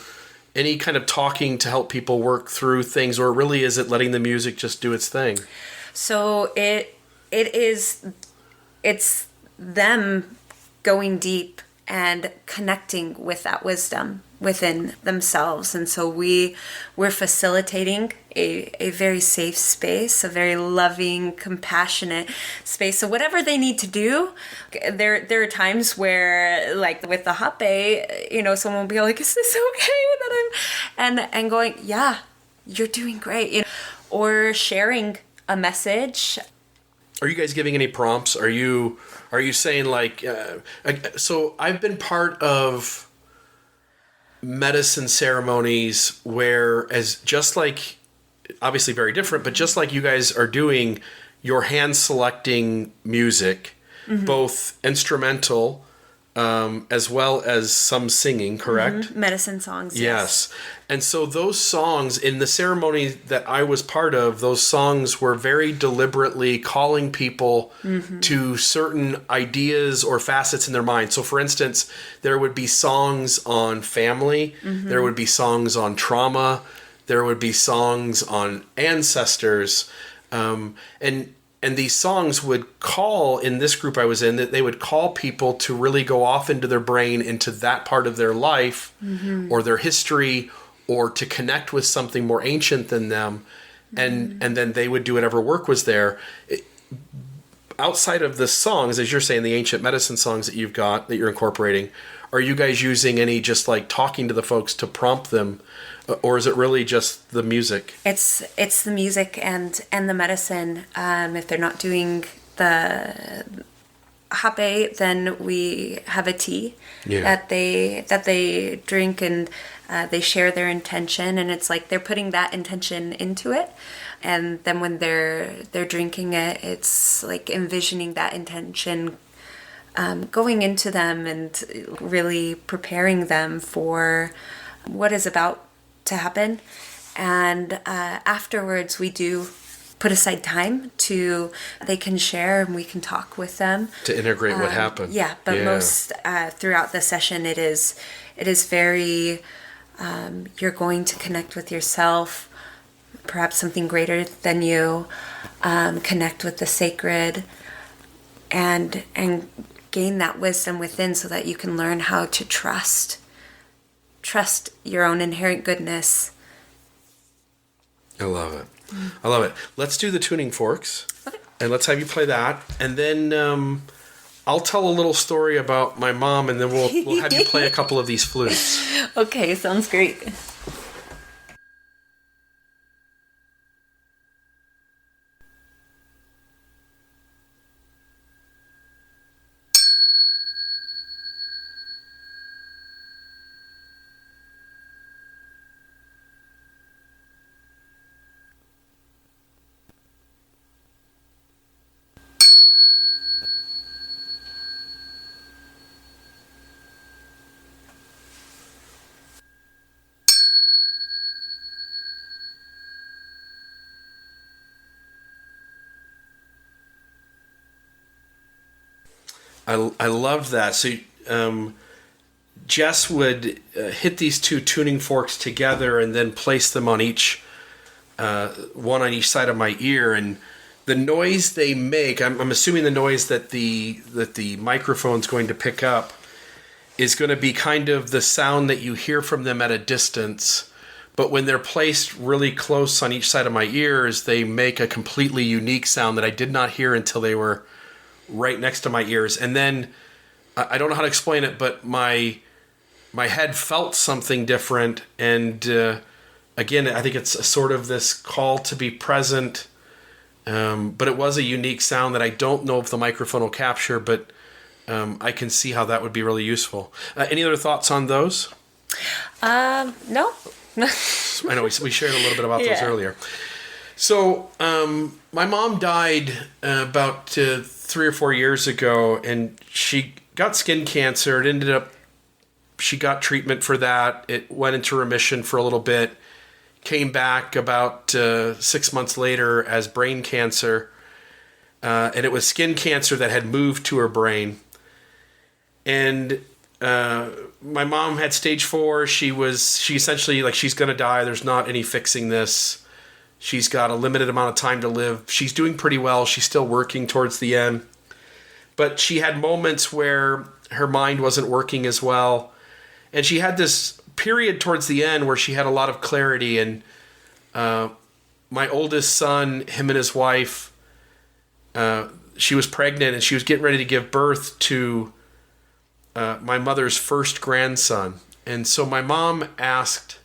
any kind of talking to help people work through things, or really is it letting the music just do its thing? So it's them going deep and connecting with that wisdom within themselves. And so we're facilitating a very safe space, a very loving, compassionate space. So whatever they need to do, there are times where, like with the Hape, someone will be like, "Is this okay?" And going, "Yeah, you're doing great." Or sharing a message. Are you guys giving any prompts? Are you saying like, so I've been part of medicine ceremonies where, as just like, obviously very different, but just like you guys are doing, your hand selecting music, both instrumental as well as some singing, correct? Mm-hmm. Medicine songs. Yes. And so those songs in the ceremony that I was part of, those songs were very deliberately calling people to certain ideas or facets in their mind. So for instance, there would be songs on family, there would be songs on trauma, there would be songs on ancestors, and these songs would call, in this group I was in, that they would call people to really go off into their brain, into that part of their life or their history, or to connect with something more ancient than them. And then they would do whatever work was there. Outside of the songs, as you're saying, the ancient medicine songs that you've got, that you're incorporating, are you guys using any just like talking to the folks to prompt them? Or is it really just the music? It's the music and the medicine. If they're not doing the Hape, then we have a tea that they drink, and they share their intention, and it's like they're putting that intention into it. And then when they're drinking it, it's like envisioning that intention going into them and really preparing them for what is about to happen. And afterwards we do put aside time they can share, and we can talk with them to integrate what happened. But most throughout the session it is very you're going to connect with yourself, perhaps something greater than you, connect with the sacred, and gain that wisdom within so that you can learn how to trust your own inherent goodness. I love it. I love it. Let's do the tuning forks. Okay. And let's have you play that. And then I'll tell a little story about my mom, and then we'll have you play a couple of these flutes. Okay, sounds great. I loved that. So Jess would hit these two tuning forks together and then place them on each one on each side of my ear, and the noise they make, I'm assuming the noise that the microphone's going to pick up is going to be kind of the sound that you hear from them at a distance, but when they're placed really close on each side of my ears, they make a completely unique sound that I did not hear until they were right next to my ears. And then I don't know how to explain it, but my head felt something different. And again, I think it's sort of this call to be present. But it was a unique sound that I don't know if the microphone will capture, but I can see how that would be really useful. Any other thoughts on those? No. I know we shared a little bit about those earlier. So my mom died about 3 or 4 years ago, and she got skin cancer. It ended up, she got treatment for that. It went into remission for a little bit, came back about 6 months later as brain cancer. And it was skin cancer that had moved to her brain. And my mom had stage 4. She essentially, like, she's going to die. There's not any fixing this. She's got a limited amount of time to live. She's doing pretty well. She's still working towards the end. But she had moments where her mind wasn't working as well. And she had this period towards the end where she had a lot of clarity. And my oldest son, him and his wife, she was pregnant and she was getting ready to give birth to my mother's first grandson. And so my mom asked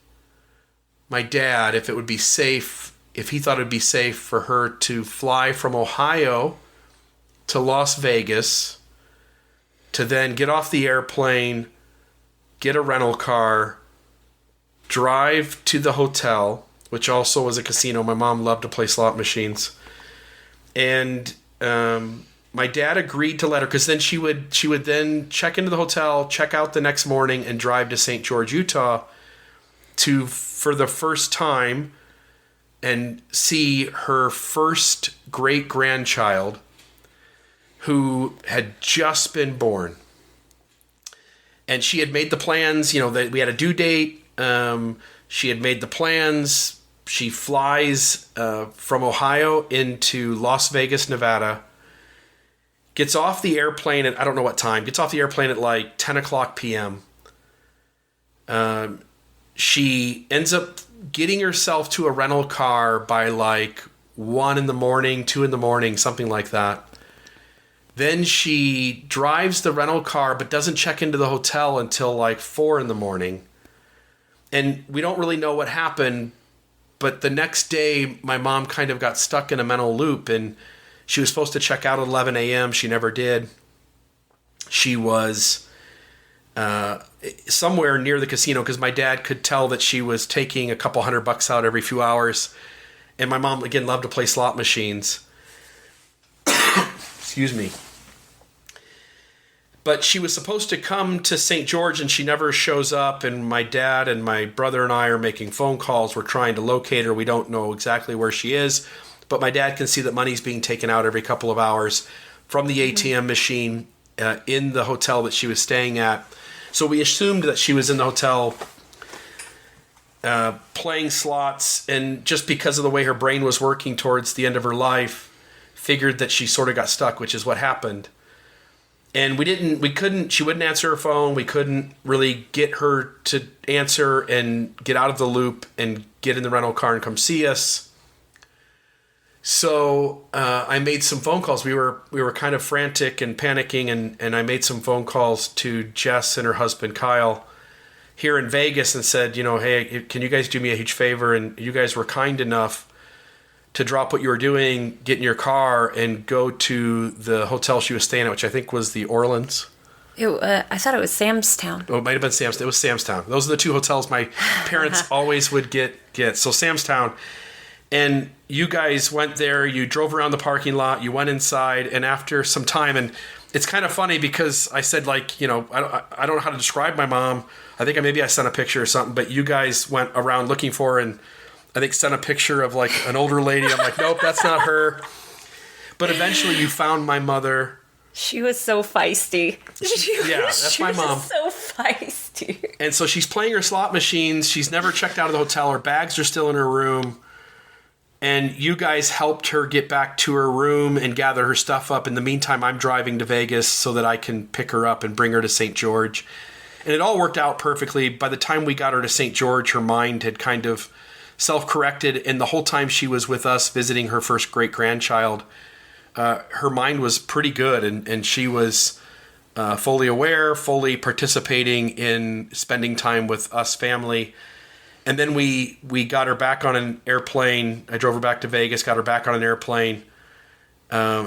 my dad if it would be safe, if he thought it would be safe for her to fly from Ohio to Las Vegas, to then get off the airplane, get a rental car, drive to the hotel, which also was a casino. My mom loved to play slot machines. And my dad agreed to let her, because then she would then check into the hotel, check out the next morning, and drive to St. George, Utah to, for the first time, and see her first great-grandchild who had just been born. And she had made the plans, that we had a due date. She had made the plans. She flies from Ohio into Las Vegas, Nevada. Gets off the airplane at, I don't know what time, gets off the airplane at like 10 o'clock p.m. She ends up getting herself to a rental car by like 1 in the morning, 2 in the morning, something like that. Then she drives the rental car but doesn't check into the hotel until like 4 in the morning. And we don't really know what happened, but the next day my mom kind of got stuck in a mental loop, and she was supposed to check out at 11 a.m. She never did. She was somewhere near the casino, because my dad could tell that she was taking a couple $100 out every few hours. And my mom, again, loved to play slot machines. Excuse me. But she was supposed to come to St. George, and she never shows up. And my dad and my brother and I are making phone calls. We're trying to locate her. We don't know exactly where she is. But my dad can see that money's being taken out every couple of hours from the ATM machine in the hotel that she was staying at. So we assumed that she was in the hotel playing slots, and just because of the way her brain was working towards the end of her life, figured that she sort of got stuck, which is what happened. And she wouldn't answer her phone. We couldn't really get her to answer and get out of the loop and get in the rental car and come see us. So I made some phone calls. We were kind of frantic and panicking, and I made some phone calls to Jess and her husband Kyle here in Vegas and said, hey, can you guys do me a huge favor? And you guys were kind enough to drop what you were doing, get in your car, and go to the hotel she was staying at, which I think was the Orleans. I thought it was Sam's Town. Oh, it might have been Sam's. It was Sam's Town. Those are the two hotels my parents always would get. So Sam's Town. And you guys went there, you drove around the parking lot, you went inside, and after some time, and it's kind of funny because I said, I don't know how to describe my mom. I think maybe I sent a picture or something, but you guys went around looking for her, and I think sent a picture of an older lady. I'm like, nope, that's not her. But eventually you found my mother. She was so feisty. That's my mom. She was so feisty. And so she's playing her slot machines. She's never checked out of the hotel. Her bags are still in her room. And you guys helped her get back to her room and gather her stuff up. In the meantime, I'm driving to Vegas so that I can pick her up and bring her to St. George. And it all worked out perfectly. By the time we got her to St. George, her mind had kind of self-corrected, and the whole time she was with us visiting her first great-grandchild, her mind was pretty good, and she was fully aware, fully participating in spending time with us family. And then we got her back on an airplane. I drove her back to Vegas, got her back on an airplane.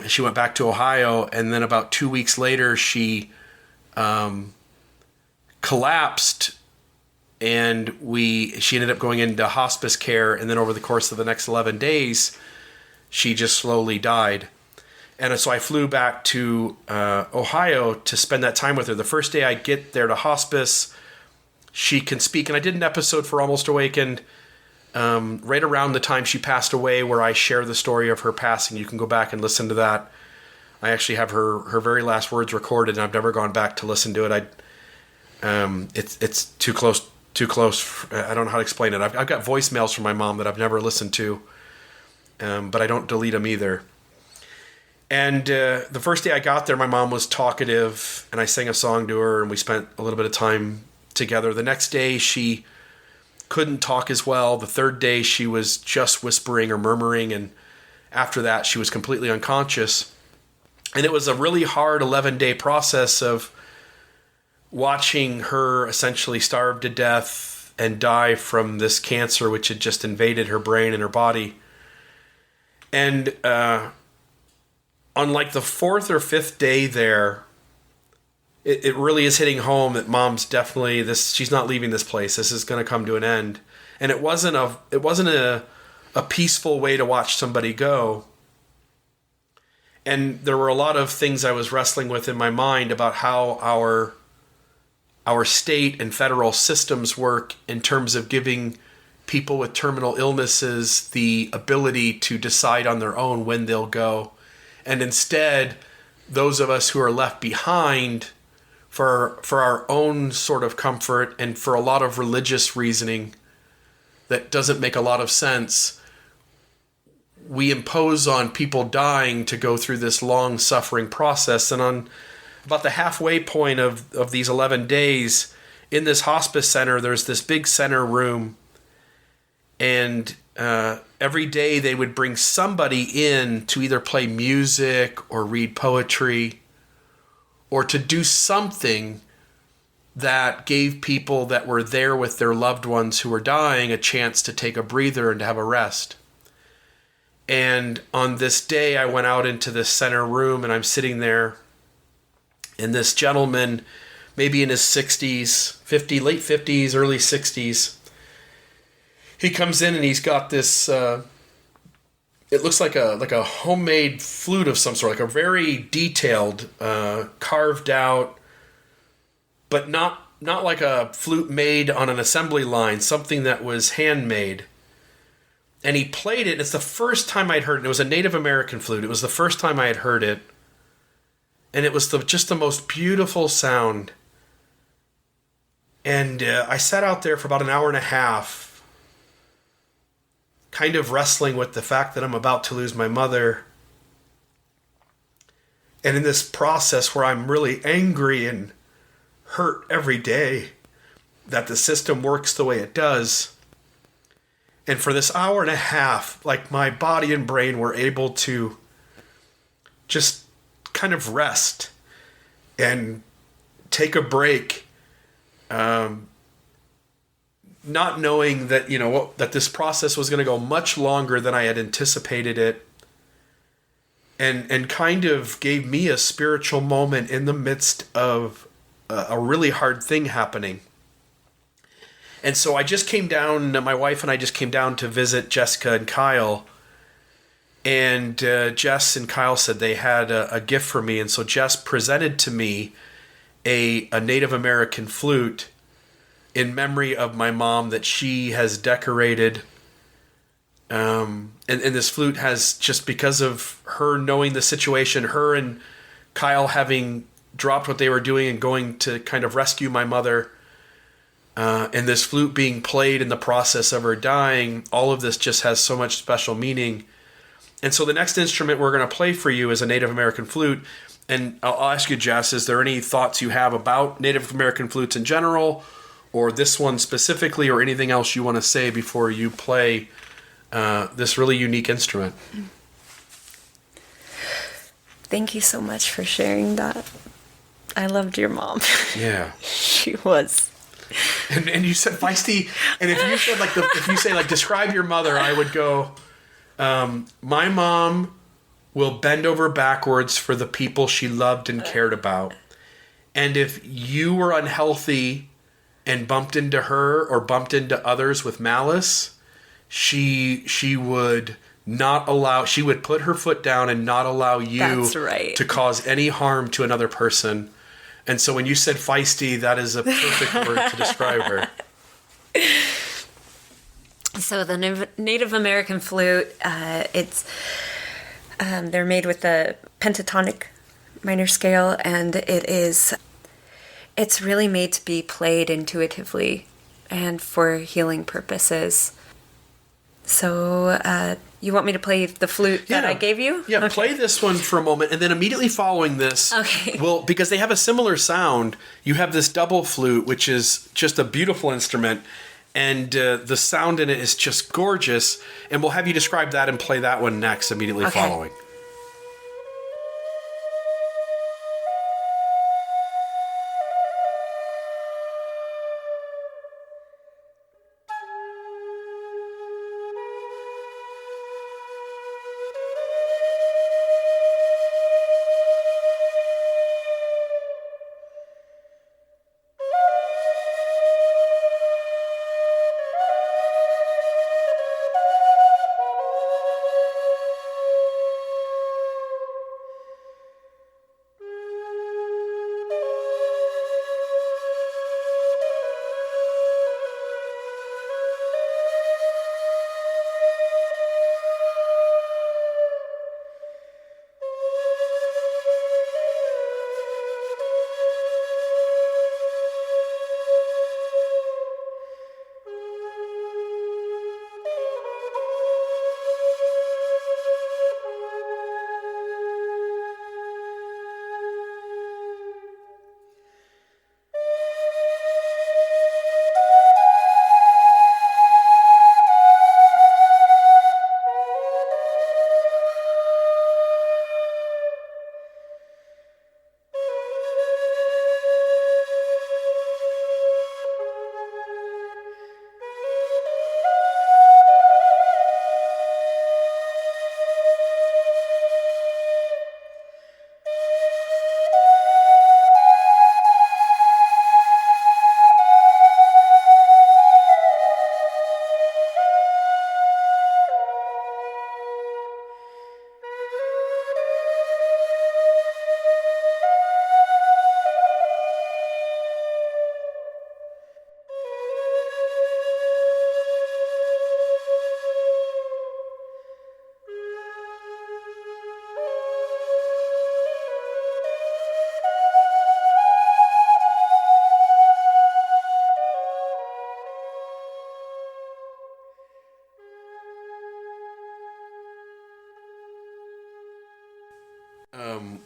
She went back to Ohio, and then about 2 weeks later, she collapsed, and she ended up going into hospice care, and then over the course of the next 11 days, she just slowly died. And so I flew back to Ohio to spend that time with her. The first day I get there to hospice, she can speak, and I did an episode for Almost Awakened right around the time she passed away where I share the story of her passing. You can go back and listen to that. I actually have her very last words recorded, and I've never gone back to listen to it. It's too close. I don't know how to explain it. I've got voicemails from my mom that I've never listened to, but I don't delete them either. And the first day I got there, my mom was talkative, and I sang a song to her, and we spent a little bit of time together. The next day, she couldn't talk as well. The third day, she was just whispering or murmuring, and after that, she was completely unconscious. And it was a really hard 11-day process of watching her essentially starve to death and die from this cancer, which had just invaded her brain and her body. And on the fourth or fifth day there, it really is hitting home that mom's definitely she's not leaving this place. This is going to come to an end. And it wasn't a peaceful way to watch somebody go. And there were a lot of things I was wrestling with in my mind about how our state and federal systems work in terms of giving people with terminal illnesses the ability to decide on their own when they'll go. And instead, those of us who are left behind for our own sort of comfort and for a lot of religious reasoning that doesn't make a lot of sense, we impose on people dying to go through this long suffering process. And on about the halfway point of these 11 days in this hospice center, there's this big center room, and every day they would bring somebody in to either play music or read poetry or to do something that gave people that were there with their loved ones who were dying a chance to take a breather and to have a rest. And on this day, I went out into this center room, and I'm sitting there, and this gentleman, maybe in his 60s, late 50s, early 60s, he comes in and he's got this, it looks like a homemade flute of some sort, like a very detailed, carved out, but not like a flute made on an assembly line, something that was handmade. And he played it, and it's the first time I'd heard it. It was a Native American flute. It was the first time I had heard it. And it was just the most beautiful sound. And I sat out there for about an hour and a half, kind of wrestling with the fact that I'm about to lose my mother. And in this process where I'm really angry and hurt every day that the system works the way it does. And for this hour and a half, like my body and brain were able to just kind of rest and take a break, not knowing that, that this process was going to go much longer than I had anticipated it. And kind of gave me a spiritual moment in the midst of a really hard thing happening. And so I just came down, my wife and I just came down to visit Jessica and Kyle. And Jess and Kyle said they had a gift for me. And so Jess presented to me a Native American flute in memory of my mom that she has decorated. And this flute has, just because of her knowing the situation, her and Kyle having dropped what they were doing and going to kind of rescue my mother, and this flute being played in the process of her dying, all of this just has so much special meaning. And so the next instrument we're going to play for you is a Native American flute. And I'll ask you, Jess, is there any thoughts you have about Native American flutes in general, or this one specifically, or anything else you want to say before you play this really unique instrument? Thank you so much for sharing that. I loved your mom. Yeah. She was. And you said feisty, and if you said if you say describe your mother, I would go, my mom will bend over backwards for the people she loved and cared about. And if you were unhealthy and bumped into her or bumped into others with malice, she would not allow, she would put her foot down and not allow you That's right. to cause any harm to another person. And so when you said feisty, that is a perfect word to describe her. So the Native American flute, they're made with the pentatonic minor scale, and it's really made to be played intuitively and for healing purposes. So you want me to play the flute that I gave you? Yeah, Okay. Play this one for a moment, and then immediately following this, because they have a similar sound, you have this double flute, which is just a beautiful instrument, and the sound in it is just gorgeous, and we'll have you describe that and play that one next, immediately following.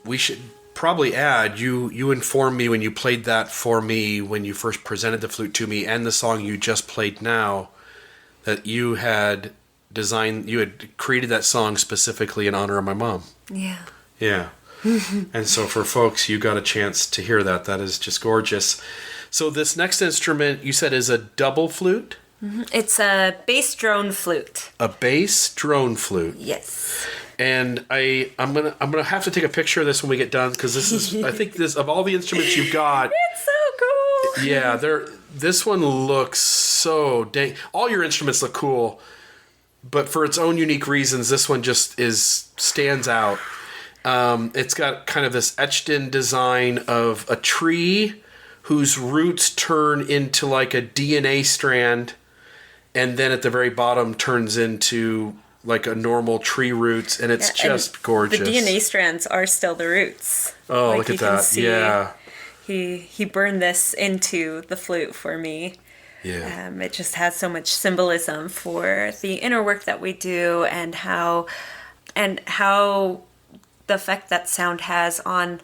We should probably add, you informed me when you played that for me, when you first presented the flute to me, and the song you just played now, that you had created that song specifically in honor of my mom. Yeah. Yeah. And so for folks, you got a chance to hear that. That is just gorgeous. So this next instrument you said is a double flute? Mm-hmm. It's a bass drone flute. A bass drone flute. Yes. And I'm gonna have to take a picture of this when we get done, because this is I think this of all the instruments you've got. It's so cool. Yeah, this one looks so dang. All your instruments look cool, but for its own unique reasons, this one just stands out. It's got kind of this etched in design of a tree whose roots turn into like a DNA strand, and then at the very bottom turns into like a normal tree roots, and it's just gorgeous. The DNA strands are still the roots. Oh, like look at that. Yeah. He burned this into the flute for me. Yeah. It just has so much symbolism for the inner work that we do, and how the effect that sound has on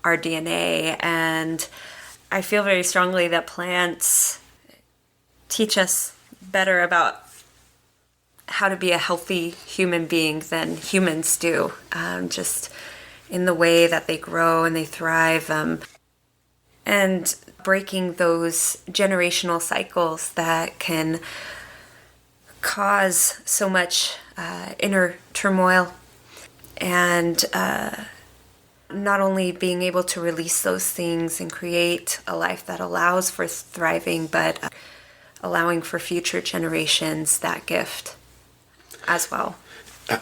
our DNA. And I feel very strongly that plants teach us better about how to be a healthy human being than humans do, just in the way that they grow and they thrive, and breaking those generational cycles that can cause so much inner turmoil, and not only being able to release those things and create a life that allows for thriving, but allowing for future generations that gift as well.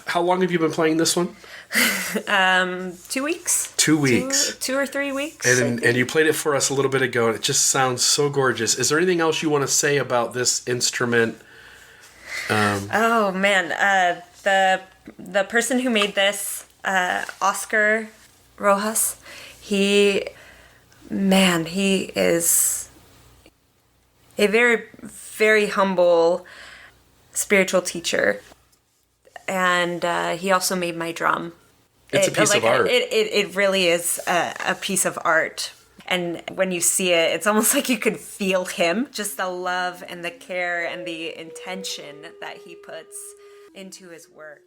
How long have you been playing this one? 2 weeks. 2 weeks. 2 or 3 weeks. And you played it for us a little bit ago, and it just sounds so gorgeous. Is there anything else you want to say about this instrument? Oh man, the person who made this, Oscar Rojas, he is a very, very humble spiritual teacher. And he also made my drum. It's a piece of art. It really is a piece of art. And when you see it, it's almost like you could feel him. Just the love and the care and the intention that he puts into his work.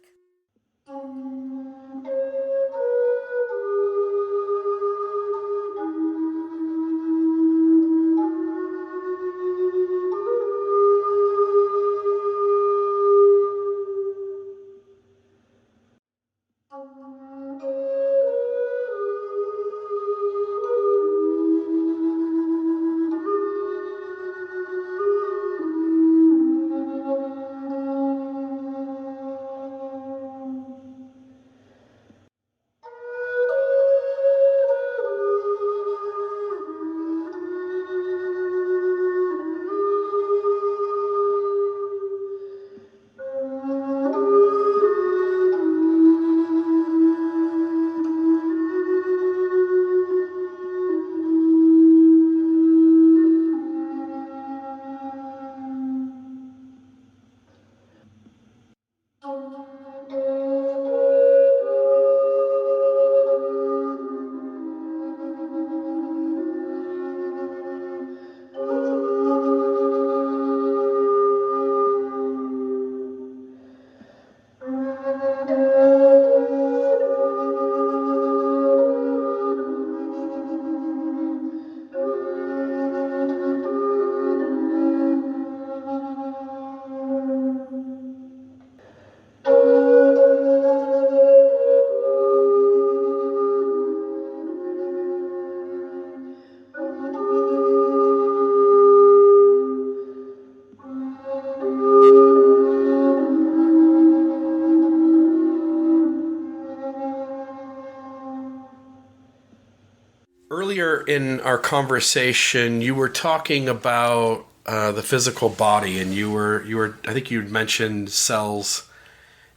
Earlier in our conversation, you were talking about the physical body, and you were I think you mentioned cells.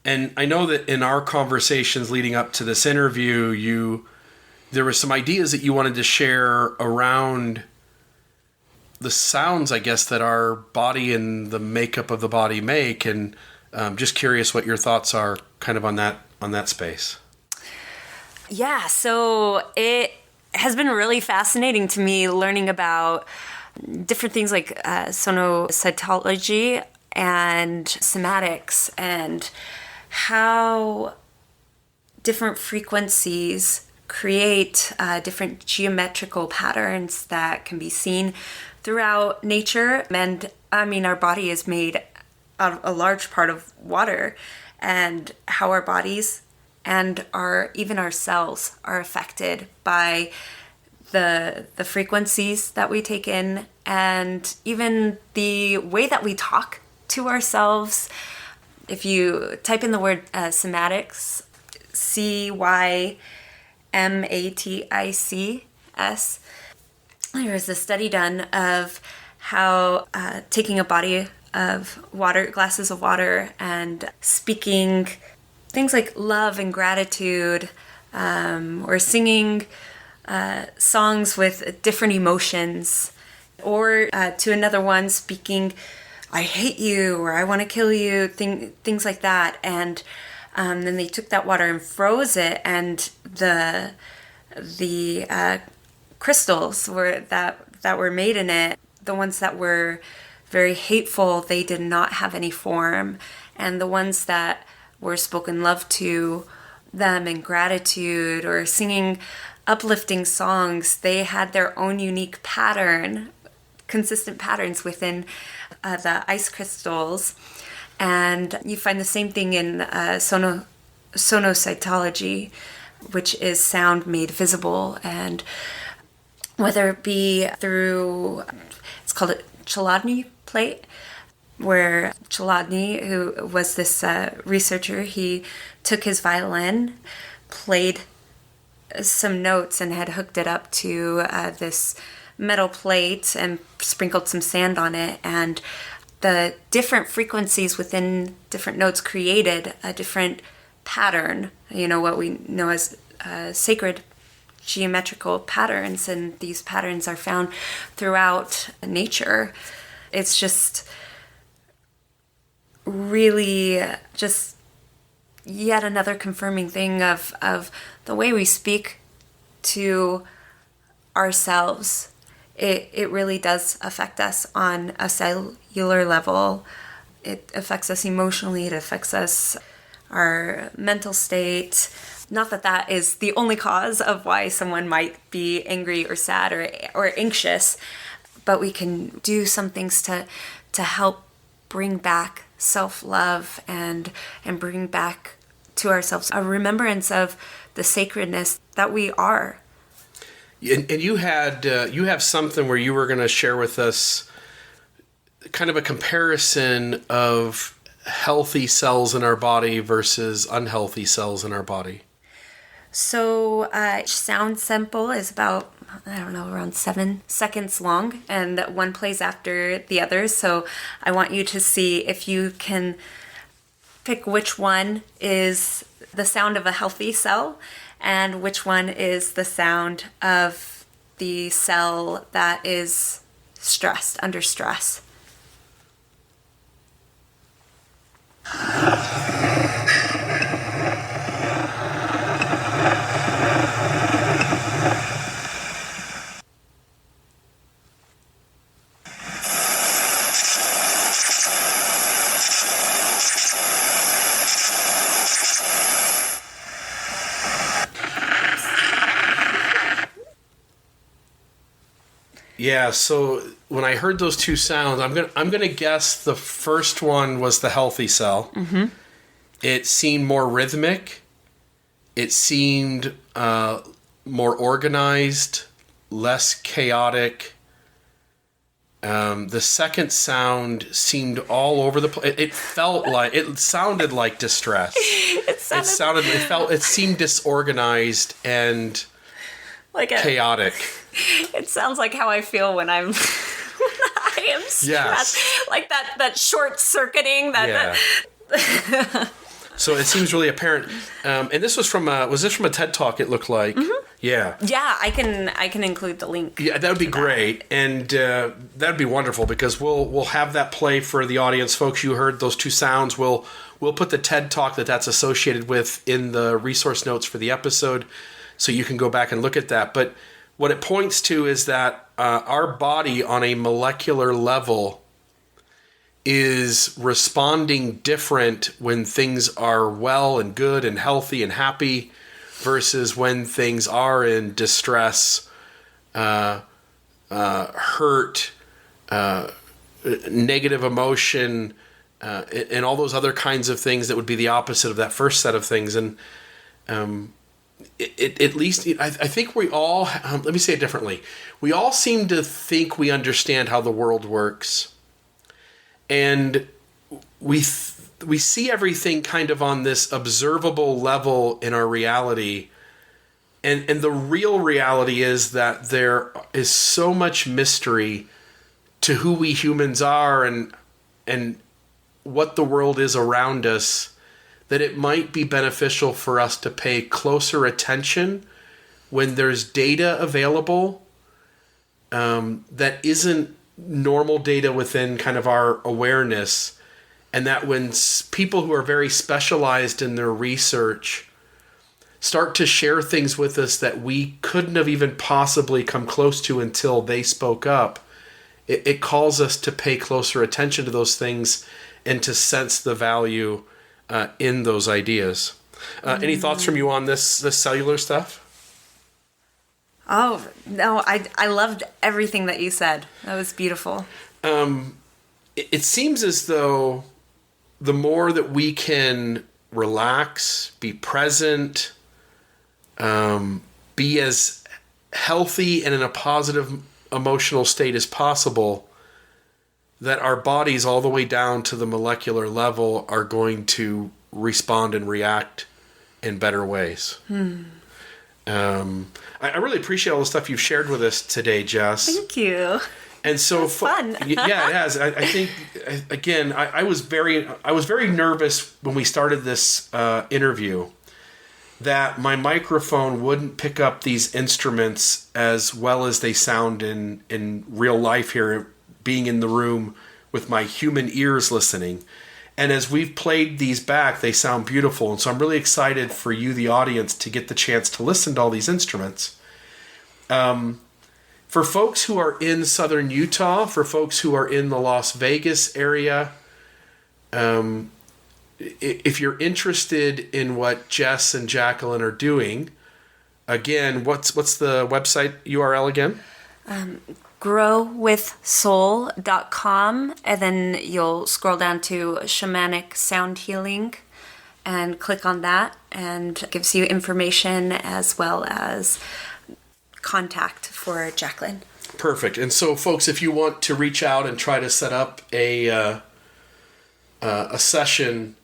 And I know that in our conversations leading up to this interview, there were some ideas that you wanted to share around the sounds, I guess, that our body and the makeup of the body make. And just curious what your thoughts are kind of on that space. Yeah, so it has been really fascinating to me learning about different things like sonocytology and somatics and how different frequencies create different geometrical patterns that can be seen throughout nature. And I mean, our body is made of a large part of water, and how our bodies and even our cells are affected by the frequencies that we take in, and even the way that we talk to ourselves. If you type in the word somatics, CYMATICS, there was a study done of how taking a body of water, glasses of water, and speaking things like love and gratitude, or singing songs with different emotions, or to another one speaking, I hate you, or I want to kill you, things like that. And then they took that water and froze it, and the crystals that were made in it, the ones that were very hateful, they did not have any form. And the ones that were spoken love to them and gratitude, or singing uplifting songs, they had their own unique pattern, consistent patterns within the ice crystals. And you find the same thing in sonocytology, which is sound made visible. And whether it be through, it's called a Chladni plate, where Chladni, who was this researcher, he took his violin, played some notes, and had hooked it up to this metal plate and sprinkled some sand on it. And the different frequencies within different notes created a different pattern, what we know as sacred geometrical patterns. And these patterns are found throughout nature. It's just really just yet another confirming thing of the way we speak to ourselves. It really does affect us on a cellular level. It affects us emotionally. It affects us, our mental state. Not that that is the only cause of why someone might be angry or sad or anxious, but we can do some things to help bring back self-love and bring back to ourselves a remembrance of the sacredness that we are. And you have something where you were going to share with us kind of a comparison of healthy cells in our body versus unhealthy cells in our body. So sound sample is about, around 7 seconds long, and one plays after the other. So I want you to see if you can pick which one is the sound of a healthy cell and which one is the sound of the cell that is stressed, under stress. Yeah, so when I heard those two sounds, I'm gonna guess the first one was the healthy cell. Mm-hmm. It seemed more rhythmic. It seemed more organized, less chaotic. The second sound seemed all over the place. It sounded like distress. It seemed disorganized and like chaotic. It sounds like how I feel when I am stressed. Yes. Like that short circuiting. So it seems really apparent. And this was was this from a TED Talk? It looked like. Mm-hmm. Yeah. Yeah, I can include the link. Yeah, that would be great, and that'd be wonderful because we'll have that play for the audience, folks. You heard those two sounds. We'll put the TED Talk that's associated with in the resource notes for the episode. So you can go back and look at that. But what it points to is that our body on a molecular level is responding different when things are well and good and healthy and happy versus when things are in distress, hurt, negative emotion, and all those other kinds of things that would be the opposite of that first set of things. And at least I think we all, let me say it differently. We all seem to think we understand how the world works. And we see everything kind of on this observable level in our reality. And the real reality is that there is so much mystery to who we humans are and what the world is around us, that it might be beneficial for us to pay closer attention when there's data available that isn't normal data within kind of our awareness, and that when people who are very specialized in their research start to share things with us that we couldn't have even possibly come close to until they spoke up, it calls us to pay closer attention to those things and to sense the value in those ideas. Any thoughts from you on this cellular stuff? Oh, no, I loved everything that you said. That was beautiful. It seems as though the more that we can relax, be present, be as healthy and in a positive emotional state as possible, that our bodies all the way down to the molecular level are going to respond and react in better ways. I really appreciate all the stuff you've shared with us today, Jess. Thank you. And so, fun. Yeah, it has. I think again, I was very nervous when we started this interview that my microphone wouldn't pick up these instruments as well as they sound in real life here, being in the room with my human ears listening. And as we've played these back, they sound beautiful. And so I'm really excited for you, the audience, to get the chance to listen to all these instruments. For folks who are in southern Utah, for folks who are in the Las Vegas area, if you're interested in what Jess and Jacqueline are doing, again, what's the website URL again? growwithsoul.com, and then you'll scroll down to shamanic sound healing and click on that, and it gives you information as well as contact for Jacqueline. Perfect. And so folks, if you want to reach out and try to set up a session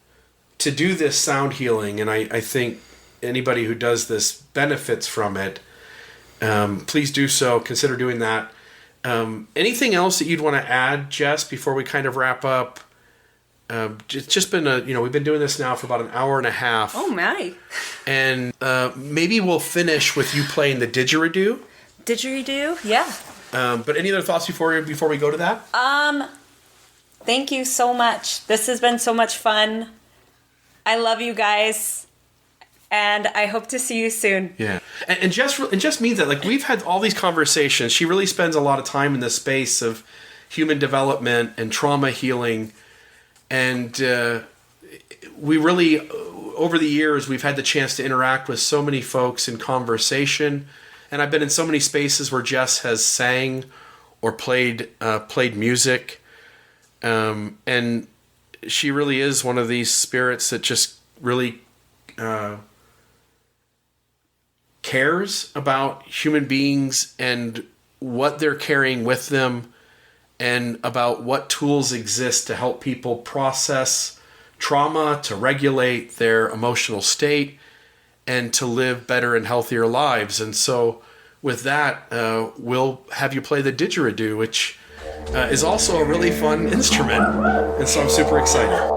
to do this sound healing, and I think anybody who does this benefits from it, please do so. Consider doing that. Anything else that you'd want to add, Jess, before we kind of wrap up? It's just been we've been doing this now for about an hour and a half. Oh my! And maybe we'll finish with you playing the didgeridoo. Didgeridoo, yeah. But any other thoughts before we go to that? Thank you so much. This has been so much fun. I love you guys. And I hope to see you soon. Yeah. And Jess means that, like, we've had all these conversations. She really spends a lot of time in the space of human development and trauma healing. And we really, over the years, we've had the chance to interact with so many folks in conversation. And I've been in so many spaces where Jess has sang or played music. And she really is one of these spirits that just really cares about human beings and what they're carrying with them, and about what tools exist to help people process trauma, to regulate their emotional state, and to live better and healthier lives. And so with that, we'll have you play the didgeridoo, which is also a really fun instrument. And so I'm super excited.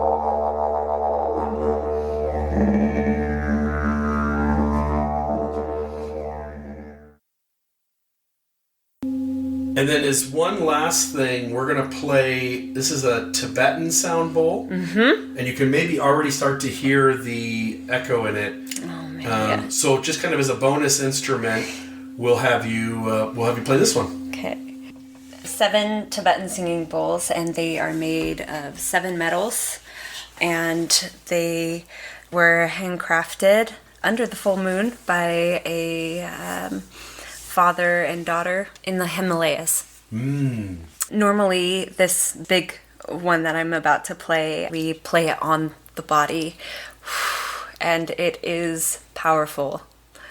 And then as one last thing, we're going to play, this is a Tibetan sound bowl. Mm-hmm. And you can maybe already start to hear the echo in it. Oh, man. So just kind of as a bonus instrument, we'll have you play this one. Okay. 7 Tibetan singing bowls, and they are made of 7 metals, and they were handcrafted under the full moon by a father and daughter in the Himalayas. Normally, this big one that I'm about to play, we play it on the body, and it is powerful.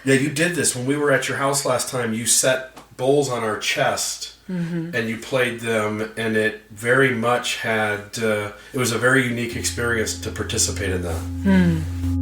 Yeah, you did this when we were at your house last time. You set bowls on our chest, and you played them, and it very much had. It was a very unique experience to participate in that.